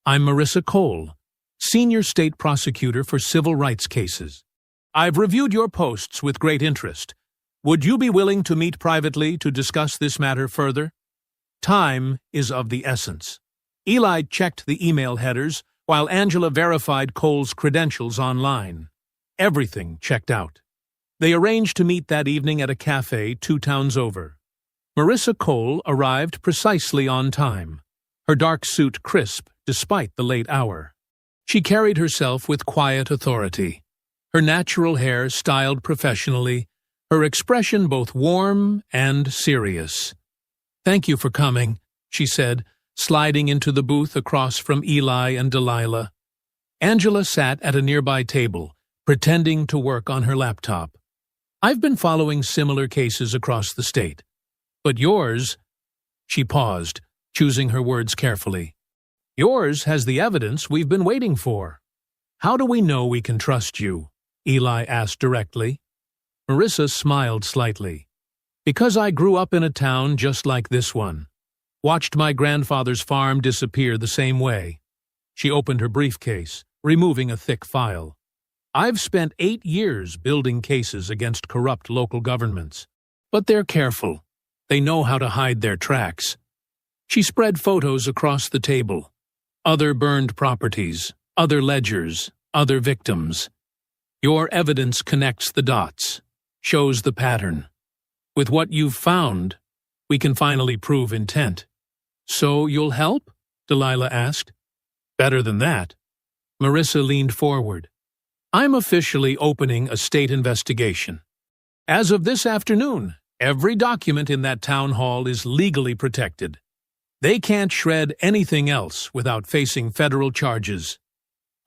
"I'm Marissa Cole, Senior State Prosecutor for Civil Rights Cases. I've reviewed your posts with great interest. Would you be willing to meet privately to discuss this matter further? Time is of the essence." Eli checked the email headers while Angela verified Cole's credentials online. Everything checked out. They arranged to meet that evening at a cafe 2 towns over. Marissa Cole arrived precisely on time, her dark suit crisp despite the late hour. She carried herself with quiet authority, her natural hair styled professionally, her expression both warm and serious. "Thank you for coming," she said, sliding into the booth across from Eli and Delilah. Angela sat at a nearby table, pretending to work on her laptop. "I've been following similar cases across the state. But yours—" She paused, choosing her words carefully. "Yours has the evidence we've been waiting for." "How do we know we can trust you?" Eli asked directly. Marissa smiled slightly. "Because I grew up in a town just like this one. Watched my grandfather's farm disappear the same way." She opened her briefcase, removing a thick file. "I've spent 8 years building cases against corrupt local governments. But they're careful. They know how to hide their tracks." She spread photos across the table. Other burned properties, other ledgers, other victims. "Your evidence connects the dots, shows the pattern. With what you've found, we can finally prove intent." "So you'll help?" Delilah asked. "Better than that." Marissa leaned forward. "I'm officially opening a state investigation. As of this afternoon, every document in that town hall is legally protected. They can't shred anything else without facing federal charges."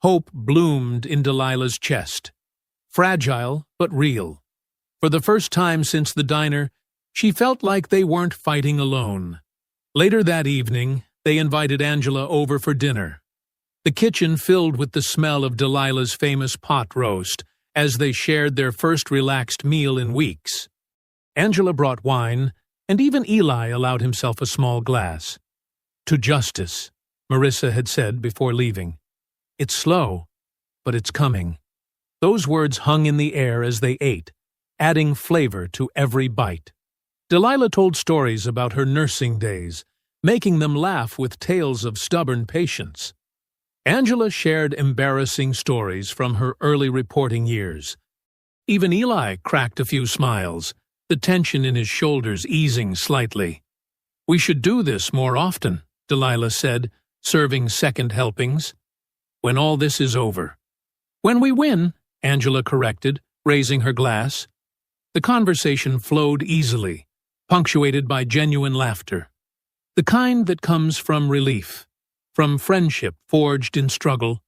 Hope bloomed in Delilah's chest. Fragile, but real. For the first time since the diner, she felt like they weren't fighting alone. Later that evening, they invited Angela over for dinner. The kitchen filled with the smell of Delilah's famous pot roast as they shared their first relaxed meal in weeks. Angela brought wine, and even Eli allowed himself a small glass. To justice, Marissa had said before leaving. It's slow, but it's coming. Those words hung in the air as they ate, adding flavor to every bite. Delilah told stories about her nursing days, making them laugh with tales of stubborn patience. Angela shared embarrassing stories from her early reporting years. Even Eli cracked a few smiles, the tension in his shoulders easing slightly. "We should do this more often," Delilah said, serving second helpings. "When all this is over." "When we win," Angela corrected, raising her glass. The conversation flowed easily, punctuated by genuine laughter. The kind that comes from relief, from friendship forged in struggle,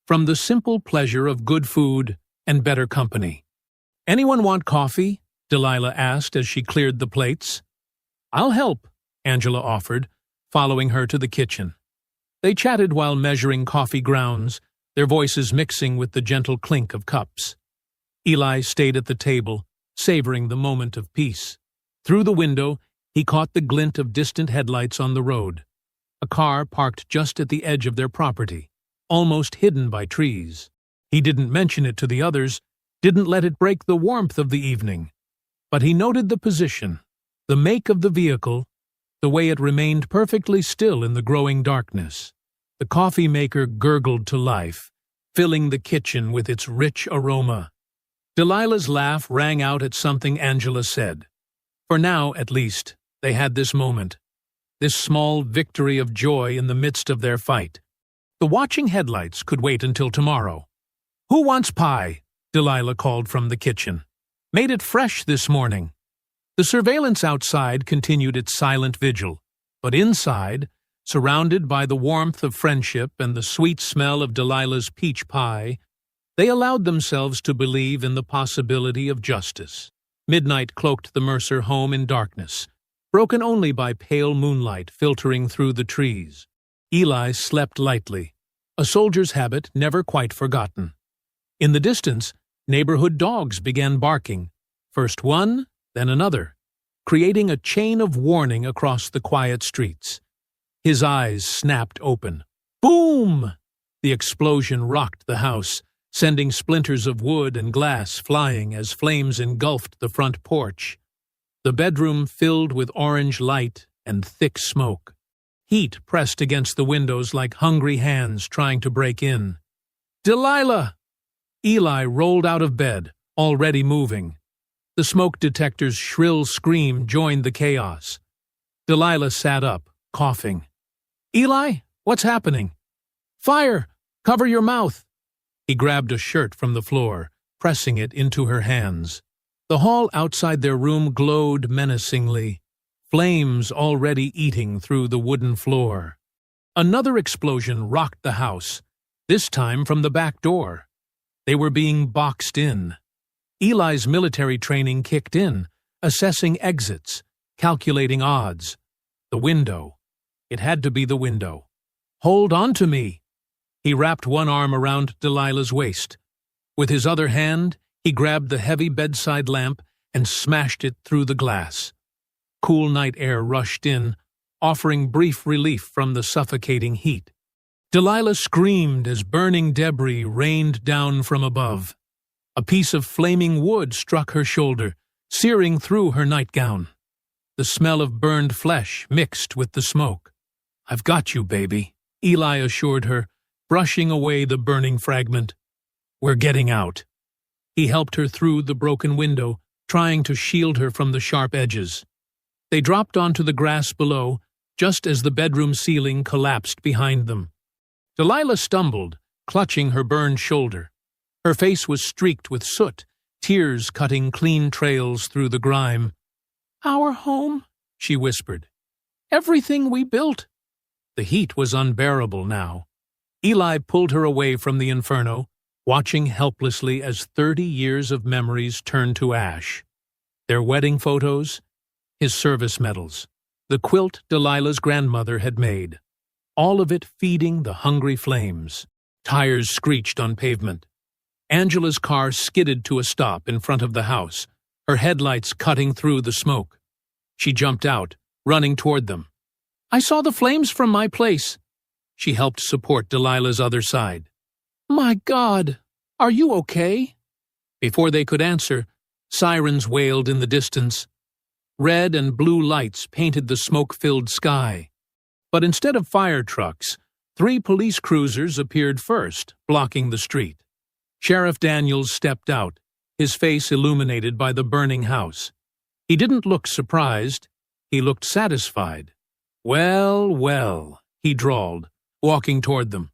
from the simple pleasure of good food and better company. "Anyone want coffee?" Delilah asked as she cleared the plates. "I'll help," Angela offered, following her to the kitchen. They chatted while measuring coffee grounds, their voices mixing with the gentle clink of cups. Eli stayed at the table, savoring the moment of peace. Through the window, he caught the glint of distant headlights on the road. A car parked just at the edge of their property, almost hidden by trees. He didn't mention it to the others, didn't let it break the warmth of the evening. But he noted the position, the make of the vehicle, the way it remained perfectly still in the growing darkness. The coffee maker gurgled to life, filling the kitchen with its rich aroma. Delilah's laugh rang out at something Angela said. For now, at least, they had this moment, this small victory of joy in the midst of their fight. The watching headlights could wait until tomorrow. "Who wants pie?" Delilah called from the kitchen. "Made it fresh this morning." The surveillance outside continued its silent vigil, but inside, surrounded by the warmth of friendship and the sweet smell of Delilah's peach pie, they allowed themselves to believe in the possibility of justice. Midnight cloaked the Mercer home in darkness, broken only by pale moonlight filtering through the trees. Eli slept lightly, a soldier's habit never quite forgotten. In the distance, neighborhood dogs began barking, first one, then another, creating a chain of warning across the quiet streets. His eyes snapped open. Boom! The explosion rocked the house, sending splinters of wood and glass flying as flames engulfed the front porch. The bedroom filled with orange light and thick smoke. Heat pressed against the windows like hungry hands trying to break in. "Delilah!" Eli rolled out of bed, already moving. The smoke detector's shrill scream joined the chaos. Delilah sat up, coughing. "Eli, what's happening?" "Fire! Cover your mouth!" He grabbed a shirt from the floor, pressing it into her hands. The hall outside their room glowed menacingly, flames already eating through the wooden floor. Another explosion rocked the house, this time from the back door. They were being boxed in. Eli's military training kicked in, assessing exits, calculating odds. The window. It had to be the window. "Hold on to me!" He wrapped one arm around Delilah's waist. With his other hand, he grabbed the heavy bedside lamp and smashed it through the glass. Cool night air rushed in, offering brief relief from the suffocating heat. Delilah screamed as burning debris rained down from above. A piece of flaming wood struck her shoulder, searing through her nightgown. The smell of burned flesh mixed with the smoke. "I've got you, baby," Eli assured her, brushing away the burning fragment. "We're getting out." He helped her through the broken window, trying to shield her from the sharp edges. They dropped onto the grass below, just as the bedroom ceiling collapsed behind them. Delilah stumbled, clutching her burned shoulder. Her face was streaked with soot, tears cutting clean trails through the grime. "Our home," she whispered. "Everything we built." The heat was unbearable now. Eli pulled her away from the inferno, watching helplessly as 30 years of memories turned to ash. Their wedding photos, his service medals, the quilt Delilah's grandmother had made, all of it feeding the hungry flames. Tires screeched on pavement. Angela's car skidded to a stop in front of the house, her headlights cutting through the smoke. She jumped out, running toward them. "I saw the flames from my place." She helped support Delilah's other side. "My God, are you okay?" Before they could answer, sirens wailed in the distance. Red and blue lights painted the smoke-filled sky. But instead of fire trucks, 3 police cruisers appeared first, blocking the street. Sheriff Daniels stepped out, his face illuminated by the burning house. He didn't look surprised. He looked satisfied. "Well, well," he drawled, walking toward them.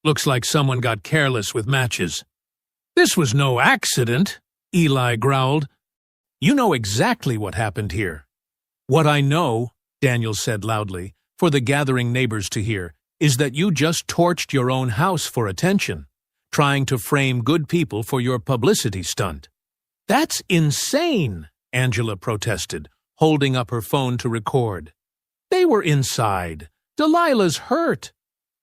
"Looks like someone got careless with matches." "This was no accident," Eli growled. "You know exactly what happened here." "What I know," Daniels said loudly, for the gathering neighbors to hear, "is that you just torched your own house for attention, trying to frame good people for your publicity stunt." "That's insane," Angela protested, holding up her phone to record. "They were inside. Delilah's hurt."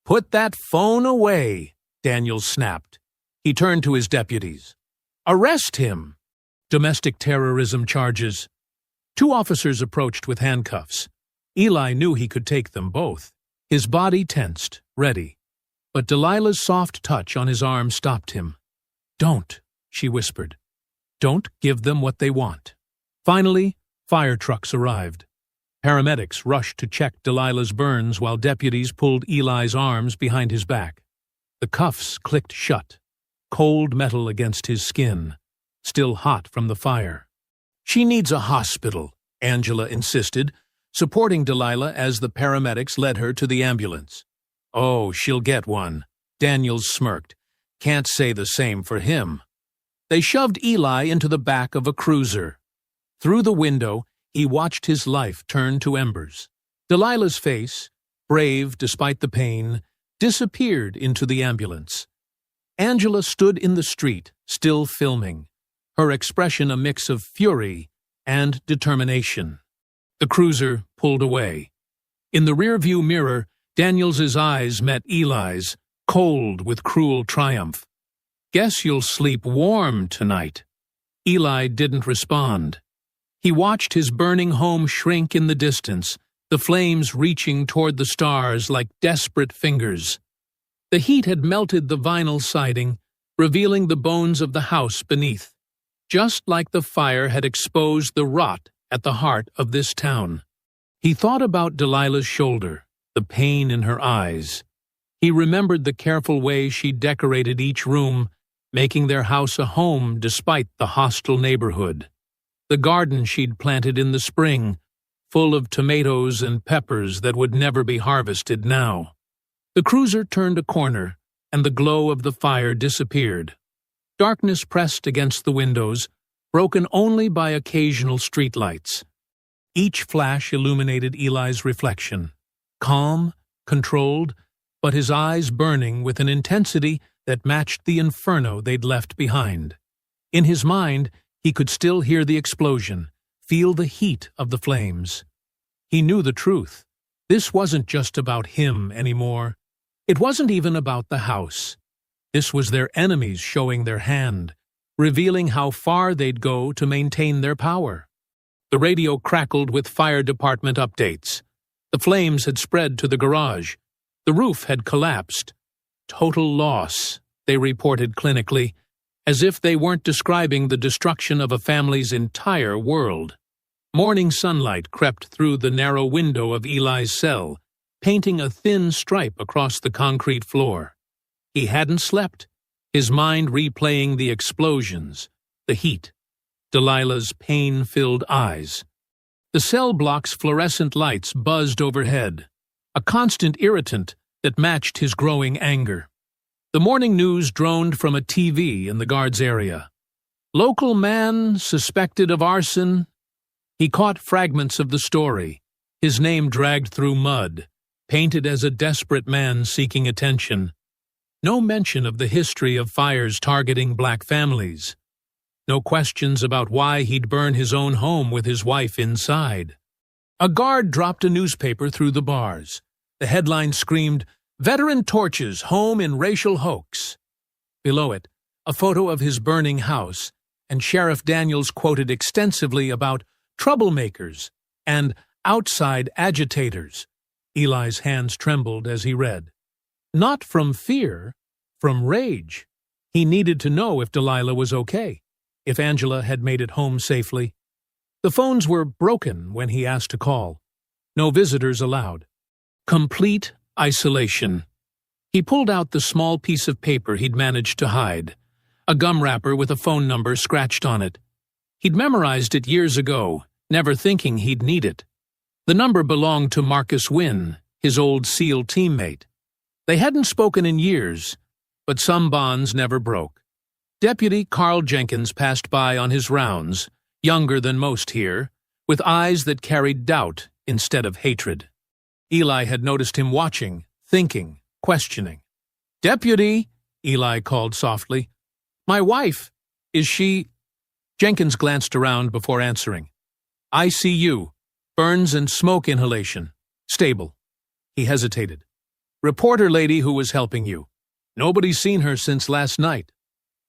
"Put that phone away," Daniels snapped. He turned to his deputies. "Arrest him." Domestic terrorism charges. 2 officers approached with handcuffs. Eli knew he could take them both. His body tensed, ready. But Delilah's soft touch on his arm stopped him. "Don't," she whispered. "Don't give them what they want." Finally, fire trucks arrived. Paramedics rushed to check Delilah's burns while deputies pulled Eli's arms behind his back. The cuffs clicked shut, cold metal against his skin, still hot from the fire. "She needs a hospital," Angela insisted, supporting Delilah as the paramedics led her to the ambulance. "Oh, she'll get one," Daniels smirked. "Can't say the same for him." They shoved Eli into the back of a cruiser. Through the window, he watched his life turn to embers. Delilah's face, brave despite the pain, disappeared into the ambulance. Angela stood in the street, still filming, her expression a mix of fury and determination. The cruiser pulled away. In the rearview mirror, Daniels's eyes met Eli's, cold with cruel triumph. "Guess you'll sleep warm tonight." Eli didn't respond. He watched his burning home shrink in the distance, the flames reaching toward the stars like desperate fingers. The heat had melted the vinyl siding, revealing the bones of the house beneath, just like the fire had exposed the rot at the heart of this town. He thought about Delilah's shoulder, the pain in her eyes. He remembered the careful way she decorated each room, making their house a home despite the hostile neighborhood. The garden she'd planted in the spring, full of tomatoes and peppers that would never be harvested now. The cruiser turned a corner, and the glow of the fire disappeared. Darkness pressed against the windows, broken only by occasional streetlights. Each flash illuminated Eli's reflection, calm, controlled, but his eyes burning with an intensity that matched the inferno they'd left behind. In his mind, he could still hear the explosion, feel the heat of the flames. He knew the truth. This wasn't just about him anymore. It wasn't even about the house. This was their enemies showing their hand, revealing how far they'd go to maintain their power. The radio crackled with fire department updates. The flames had spread to the garage. The roof had collapsed. "Total loss," they reported clinically, as if they weren't describing the destruction of a family's entire world. Morning sunlight crept through the narrow window of Eli's cell, painting a thin stripe across the concrete floor. He hadn't slept, his mind replaying the explosions, the heat, Delilah's pain-filled eyes. The cell block's fluorescent lights buzzed overhead, a constant irritant that matched his growing anger. The morning news droned from a TV in the guards' area. "Local man suspected of arson." He caught fragments of the story, his name dragged through mud, painted as a desperate man seeking attention. No mention of the history of fires targeting black families. No questions about why he'd burn his own home with his wife inside. A guard dropped a newspaper through the bars. The headline screamed, "Veteran torches home in racial hoax." Below it, a photo of his burning house, and Sheriff Daniels quoted extensively about troublemakers, and outside agitators. Eli's hands trembled as he read. Not from fear, from rage. He needed to know if Delilah was okay, if Angela had made it home safely. The phones were broken when he asked to call. No visitors allowed. Complete isolation. He pulled out the small piece of paper he'd managed to hide, a gum wrapper with a phone number scratched on it. He'd memorized it years ago, never thinking he'd need it. The number belonged to Marcus Wynne, his old SEAL teammate. They hadn't spoken in years, but some bonds never broke. Deputy Carl Jenkins passed by on his rounds, younger than most here, with eyes that carried doubt instead of hatred. Eli had noticed him watching, thinking, questioning. "Deputy," Eli called softly. "My wife. Is she—" Jenkins glanced around before answering. "ICU. Burns and smoke inhalation. Stable." He hesitated. "Reporter lady who was helping you. Nobody's seen her since last night."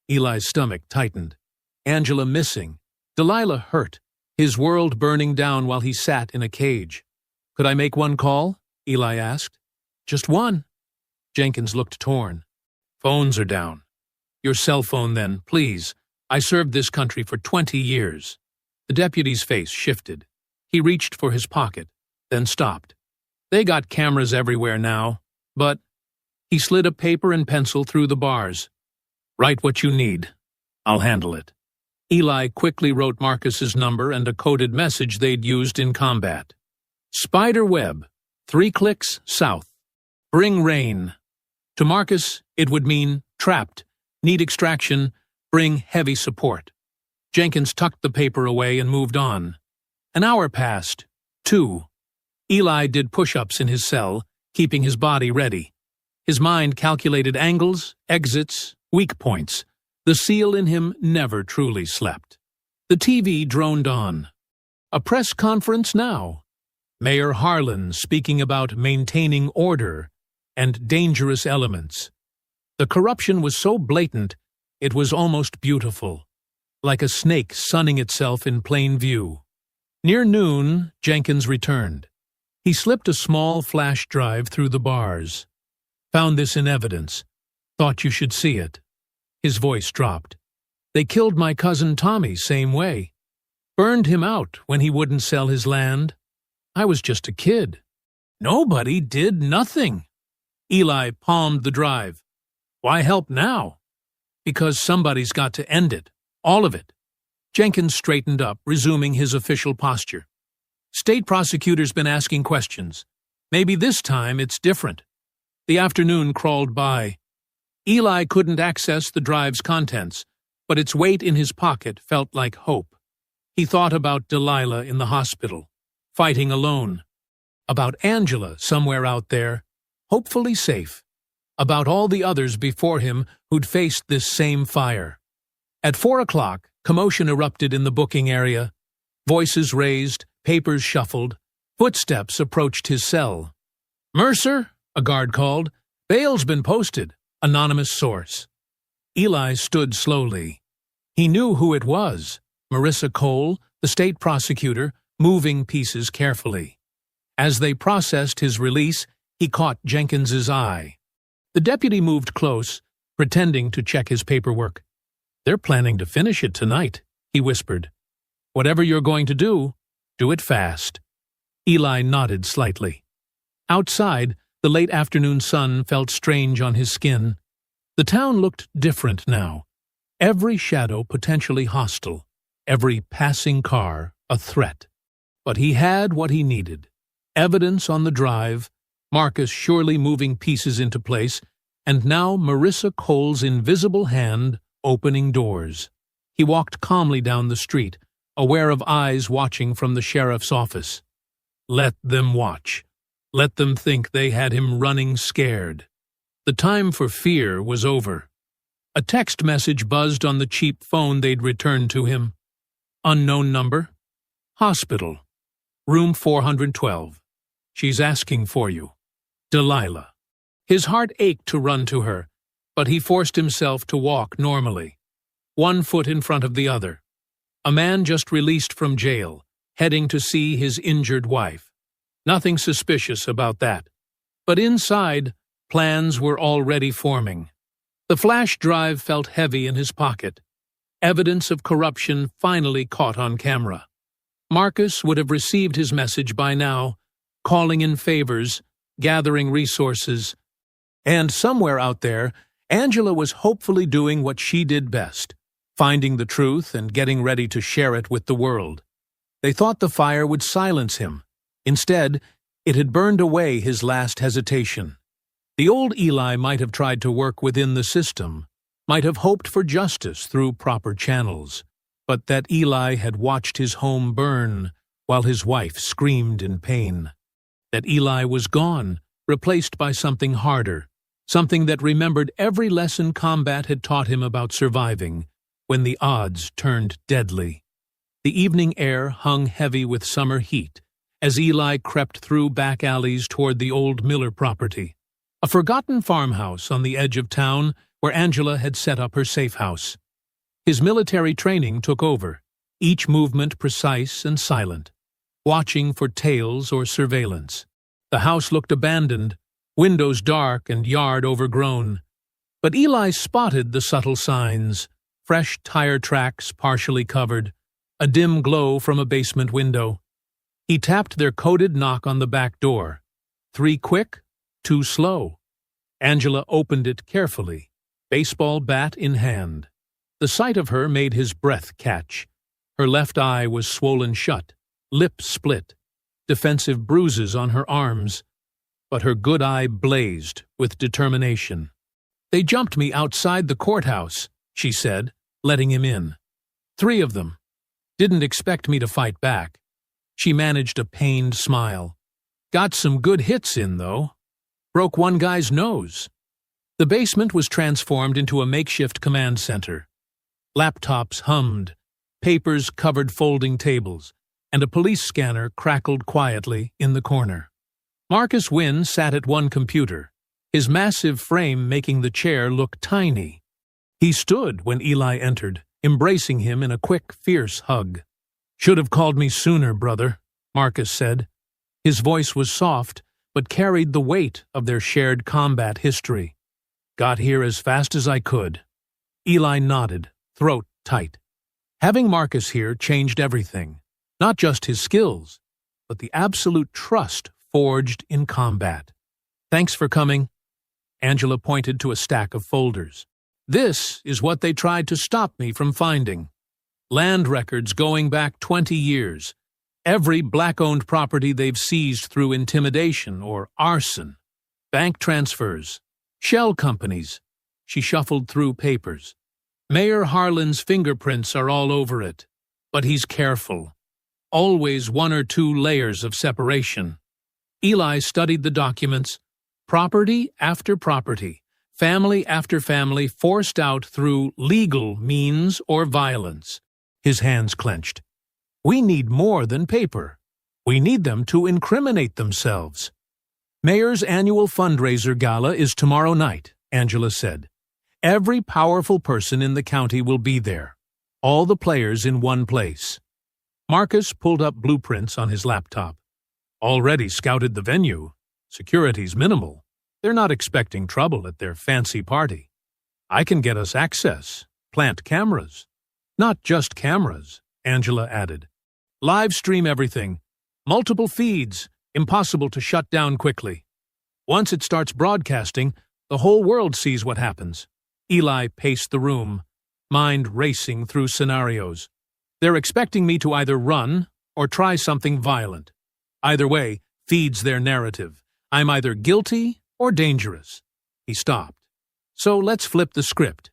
Eli's stomach tightened. Angela missing. Delilah hurt. His world burning down while he sat in a cage. "Could I make one call?" Eli asked. "Just one." Jenkins looked torn. "Phones are down." "Your cell phone, then, please. I served this country for 20 years. The deputy's face shifted. He reached for his pocket, then stopped. "They got cameras everywhere now, but—" He slid a paper and pencil through the bars. "Write what you need. I'll handle it." Eli quickly wrote Marcus's number and a coded message they'd used in combat. "Spider web. 3 clicks south. Bring rain." To Marcus, it would mean trapped, need extraction, bring heavy support. Jenkins tucked the paper away and moved on. An hour passed. 2. Eli did push-ups in his cell, keeping his body ready. His mind calculated angles, exits, weak points. The SEAL in him never truly slept. The TV droned on. A press conference now. Mayor Harlan speaking about maintaining order and dangerous elements. The corruption was so blatant, it was almost beautiful, like a snake sunning itself in plain view. Near noon, Jenkins returned. He slipped a small flash drive through the bars. "Found this in evidence. Thought you should see it." His voice dropped. "They killed my cousin Tommy same way. Burned him out when he wouldn't sell his land. I was just a kid. Nobody did nothing." Eli palmed the drive. "Why help now?" "Because somebody's got to end it. All of it." Jenkins straightened up, resuming his official posture. "State prosecutor's been asking questions. Maybe this time it's different." The afternoon crawled by. Eli couldn't access the drive's contents, but its weight in his pocket felt like hope. He thought about Delilah in the hospital, fighting alone. About Angela somewhere out there, hopefully safe. About all the others before him who'd faced this same fire. At 4 o'clock, commotion erupted in the booking area. Voices raised, papers shuffled. Footsteps approached his cell. "Mercer," a guard called. "Bail's been posted. Anonymous source." Eli stood slowly. He knew who it was. Marissa Cole, the state prosecutor, moving pieces carefully. As they processed his release, he caught Jenkins's eye. The deputy moved close, pretending to check his paperwork. "They're planning to finish it tonight," he whispered. "Whatever you're going to do it fast." Eli nodded slightly. Outside, the late afternoon sun felt strange on his skin. The town looked different now. Every shadow potentially hostile, every passing car a threat. But he had what he needed. Evidence on the drive, Marcus surely moving pieces into place, and now Marissa Cole's invisible hand opening doors. He walked calmly down the street, aware of eyes watching from the sheriff's office. Let them watch. Let them think they had him running scared. The time for fear was over. A text message buzzed on the cheap phone they'd returned to him. Unknown number. Hospital. Room 412. She's asking for you. Delilah. His heart ached to run to her, but he forced himself to walk normally, one foot in front of the other. A man just released from jail, heading to see his injured wife. Nothing suspicious about that. But inside, plans were already forming. The flash drive felt heavy in his pocket. Evidence of corruption finally caught on camera. Marcus would have received his message by now, calling in favors, gathering resources, and somewhere out there, Angela was hopefully doing what she did best, finding the truth and getting ready to share it with the world. They thought the fire would silence him. Instead, it had burned away his last hesitation. The old Eli might have tried to work within the system, might have hoped for justice through proper channels, but that Eli had watched his home burn while his wife screamed in pain. That Eli was gone, replaced by something harder, something that remembered every lesson combat had taught him about surviving when the odds turned deadly. The evening air hung heavy with summer heat as Eli crept through back alleys toward the old Miller property, a forgotten farmhouse on the edge of town where Angela had set up her safe house. His military training took over, each movement precise and silent, watching for tails or surveillance. The house looked abandoned, windows dark and yard overgrown. But Eli spotted the subtle signs: fresh tire tracks partially covered, a dim glow from a basement window. He tapped their coded knock on the back door. 3 quick, 2 slow. Angela opened it carefully, baseball bat in hand. The sight of her made his breath catch. Her left eye was swollen shut, lip split, defensive bruises on her arms, but her good eye blazed with determination. "They jumped me outside the courthouse," she said, letting him in. 3 of them. Didn't expect me to fight back. She managed a pained smile. "Got some good hits in, though. Broke one guy's nose." The basement was transformed into a makeshift command center. Laptops hummed, papers covered folding tables, and a police scanner crackled quietly in the corner. Marcus Wynn sat at one computer, his massive frame making the chair look tiny. He stood when Eli entered, embracing him in a quick, fierce hug. "Should have called me sooner, brother," Marcus said. His voice was soft, but carried the weight of their shared combat history. "Got here as fast as I could." Eli nodded, throat tight. Having Marcus here changed everything, not just his skills, but the absolute trust forged in combat. "Thanks for coming." Angela pointed to a stack of folders. "This is what they tried to stop me from finding. Land records going back 20 years. Every black-owned property they've seized through intimidation or arson. Bank transfers. Shell companies." She shuffled through papers. "Mayor Harlan's fingerprints are all over it. But he's careful. Always 1 or 2 layers of separation." Eli studied the documents. Property after property, family after family forced out through legal means or violence. His hands clenched. "We need more than paper. We need them to incriminate themselves." "Mayor's annual fundraiser gala is tomorrow night," Angela said. "Every powerful person in the county will be there. All the players in one place." Marcus pulled up blueprints on his laptop. "Already scouted the venue. Security's minimal. They're not expecting trouble at their fancy party. I can get us access, plant cameras." "Not just cameras," Angela added. "Live stream everything. Multiple feeds, impossible to shut down quickly. Once it starts broadcasting, the whole world sees what happens." Eli paced the room, mind racing through scenarios. "They're expecting me to either run or try something violent. Either way feeds their narrative. I'm either guilty or dangerous." He stopped. "So let's flip the script.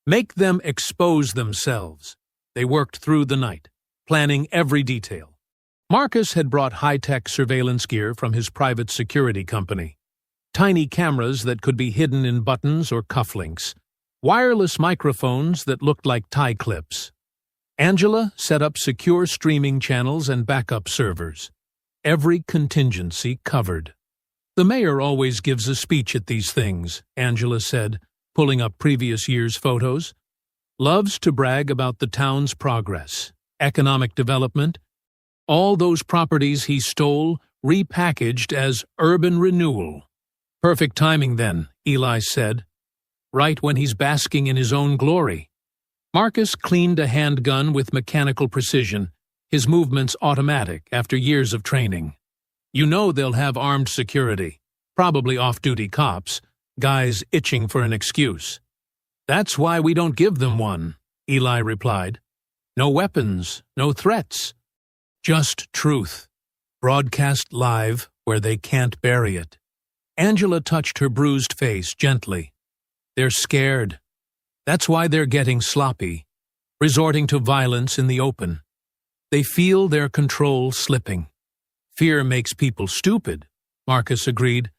Make them expose themselves." They worked through the night, planning every detail. Marcus had brought high-tech surveillance gear from his private security company. Tiny cameras that could be hidden in buttons or cufflinks. Wireless microphones that looked like tie clips. Angela set up secure streaming channels and backup servers. Every contingency covered. "The mayor always gives a speech at these things," Angela said, pulling up previous year's photos. "Loves to brag about the town's progress, economic development, All those properties he stole repackaged as urban renewal. Perfect timing then, Eli said. Right when he's basking in his own glory. Marcus cleaned a handgun with mechanical precision, his movements automatic after years of training. You know they'll have armed security, probably off-duty cops, guys itching for an excuse. That's why we don't give them one, Eli replied. No weapons, no threats. Just truth, broadcast live where they can't bury it. Angela touched her bruised face gently. They're scared. That's why they're getting sloppy, resorting to violence in the open. They feel their control slipping. Fear makes people stupid, Marcus agreed.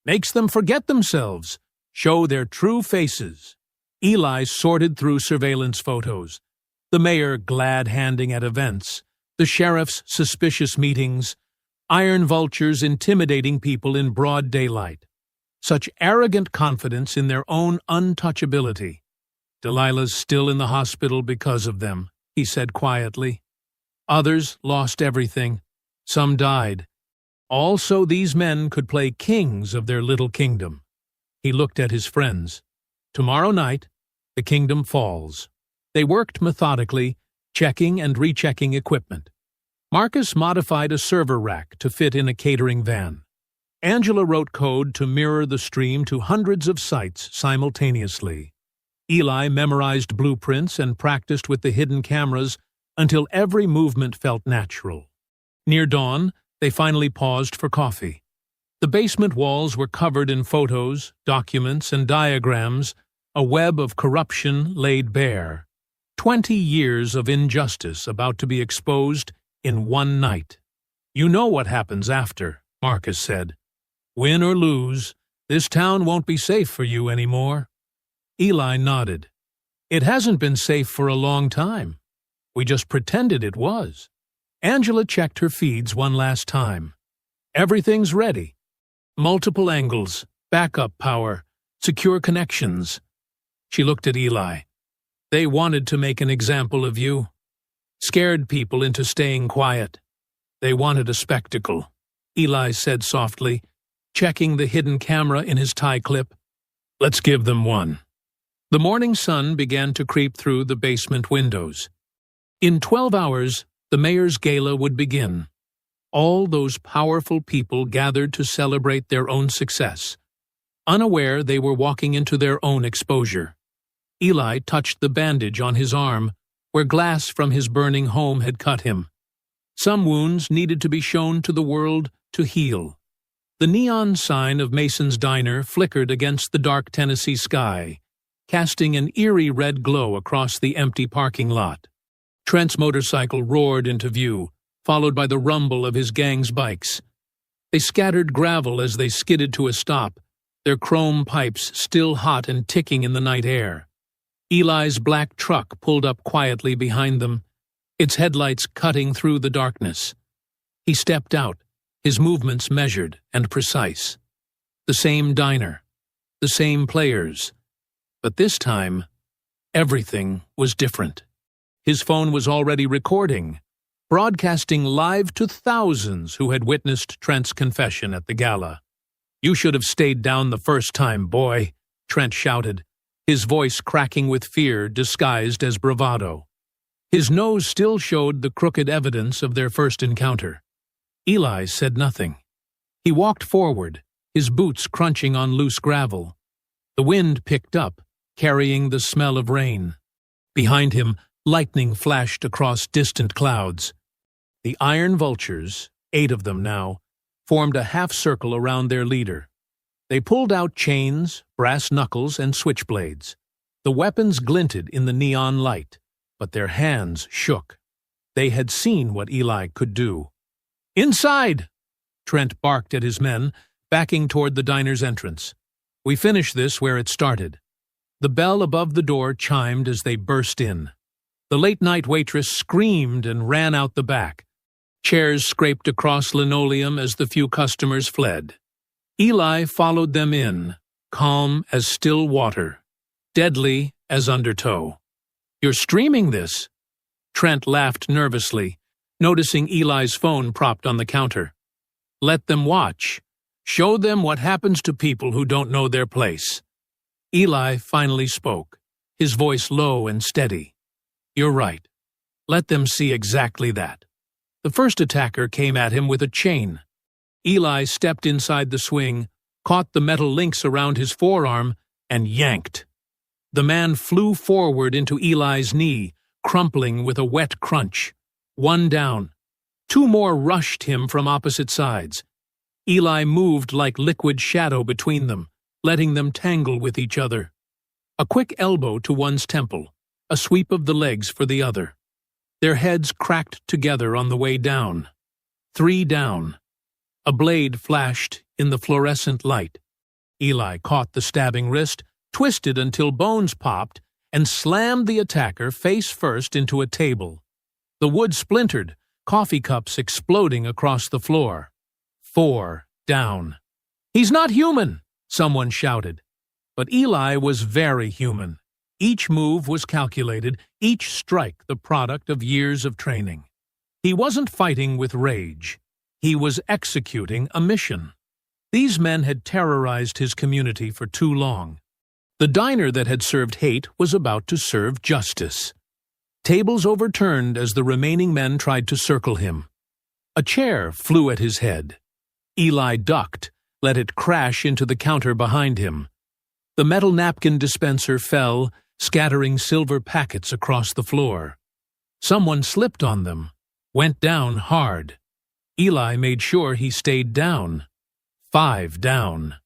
Makes them forget themselves, show their true faces. Eli sorted through surveillance photos, the mayor glad-handing at events, the sheriff's suspicious meetings, iron vultures intimidating people in broad daylight. Such arrogant confidence in their own untouchability. Delilah's still in the hospital because of them, he said quietly. Others lost everything. Some died. Also, these men could play kings of their little kingdom. He looked at his friends. Tomorrow night, the kingdom falls. They worked methodically, checking and rechecking equipment. Marcus modified a server rack to fit in a catering van. Angela wrote code to mirror the stream to hundreds of sites simultaneously. Eli memorized blueprints and practiced with the hidden cameras until every movement felt natural. Near dawn, they finally paused for coffee. The basement walls were covered in photos, documents, and diagrams, a web of corruption laid bare. 20 years of injustice about to be exposed in one night. You know what happens after, Marcus said. Win or lose, this town won't be safe for you anymore. Eli nodded. It hasn't been safe for a long time. We just pretended it was. Angela checked her feeds one last time. Everything's ready. Multiple angles, backup power, secure connections. She looked at Eli. They wanted to make an example of you. Scared people into staying quiet. They wanted a spectacle, Eli said softly, checking the hidden camera in his tie clip. Let's give them one. The morning sun began to creep through the basement windows. In 12 hours, the mayor's gala would begin. All those powerful people gathered to celebrate their own success. Unaware they were walking into their own exposure. Eli touched the bandage on his arm, where glass from his burning home had cut him. Some wounds needed to be shown to the world to heal. The neon sign of Mason's Diner flickered against the dark Tennessee sky, casting an eerie red glow across the empty parking lot. Trent's motorcycle roared into view, followed by the rumble of his gang's bikes. They scattered gravel as they skidded to a stop, their chrome pipes still hot and ticking in the night air. Eli's black truck pulled up quietly behind them, its headlights cutting through the darkness. He stepped out, his movements measured and precise. The same diner, the same players. But this time, everything was different. His phone was already recording, broadcasting live to thousands who had witnessed Trent's confession at the gala. You should have stayed down the first time, boy, Trent shouted, his voice cracking with fear disguised as bravado. His nose still showed the crooked evidence of their first encounter. Eli said nothing. He walked forward, his boots crunching on loose gravel. The wind picked up, carrying the smell of rain. Behind him, lightning flashed across distant clouds. The iron vultures, 8 of them now, formed a half-circle around their leader. They pulled out chains, brass knuckles, and switchblades. The weapons glinted in the neon light, but their hands shook. They had seen what Eli could do. "Inside!" Trent barked at his men, backing toward the diner's entrance. "We finish this where it started." The bell above the door chimed as they burst in. The late-night waitress screamed and ran out the back. Chairs scraped across linoleum as the few customers fled. Eli followed them in, calm as still water, deadly as undertow. "You're streaming this?" Trent laughed nervously, noticing Eli's phone propped on the counter. "Let them watch. Show them what happens to people who don't know their place." Eli finally spoke, his voice low and steady. "You're right. Let them see exactly that." The first attacker came at him with a chain. Eli stepped inside the swing, caught the metal links around his forearm, and yanked. The man flew forward into Eli's knee, crumpling with a wet crunch. One down. Two more rushed him from opposite sides. Eli moved like liquid shadow between them, letting them tangle with each other. A quick elbow to one's temple, a sweep of the legs for the other. Their heads cracked together on the way down. 3 down. A blade flashed in the fluorescent light. Eli caught the stabbing wrist, twisted until bones popped, and slammed the attacker face first into a table. The wood splintered, coffee cups exploding across the floor. 4 down. "He's not human!" someone shouted. But Eli was very human. Each move was calculated, each strike the product of years of training. He wasn't fighting with rage. He was executing a mission. These men had terrorized his community for too long. The diner that had served hate was about to serve justice. Tables overturned as the remaining men tried to circle him. A chair flew at his head. Eli ducked, let it crash into the counter behind him. The metal napkin dispenser fell, scattering silver packets across the floor. Someone slipped on them, went down hard. Eli made sure he stayed down. 5 down.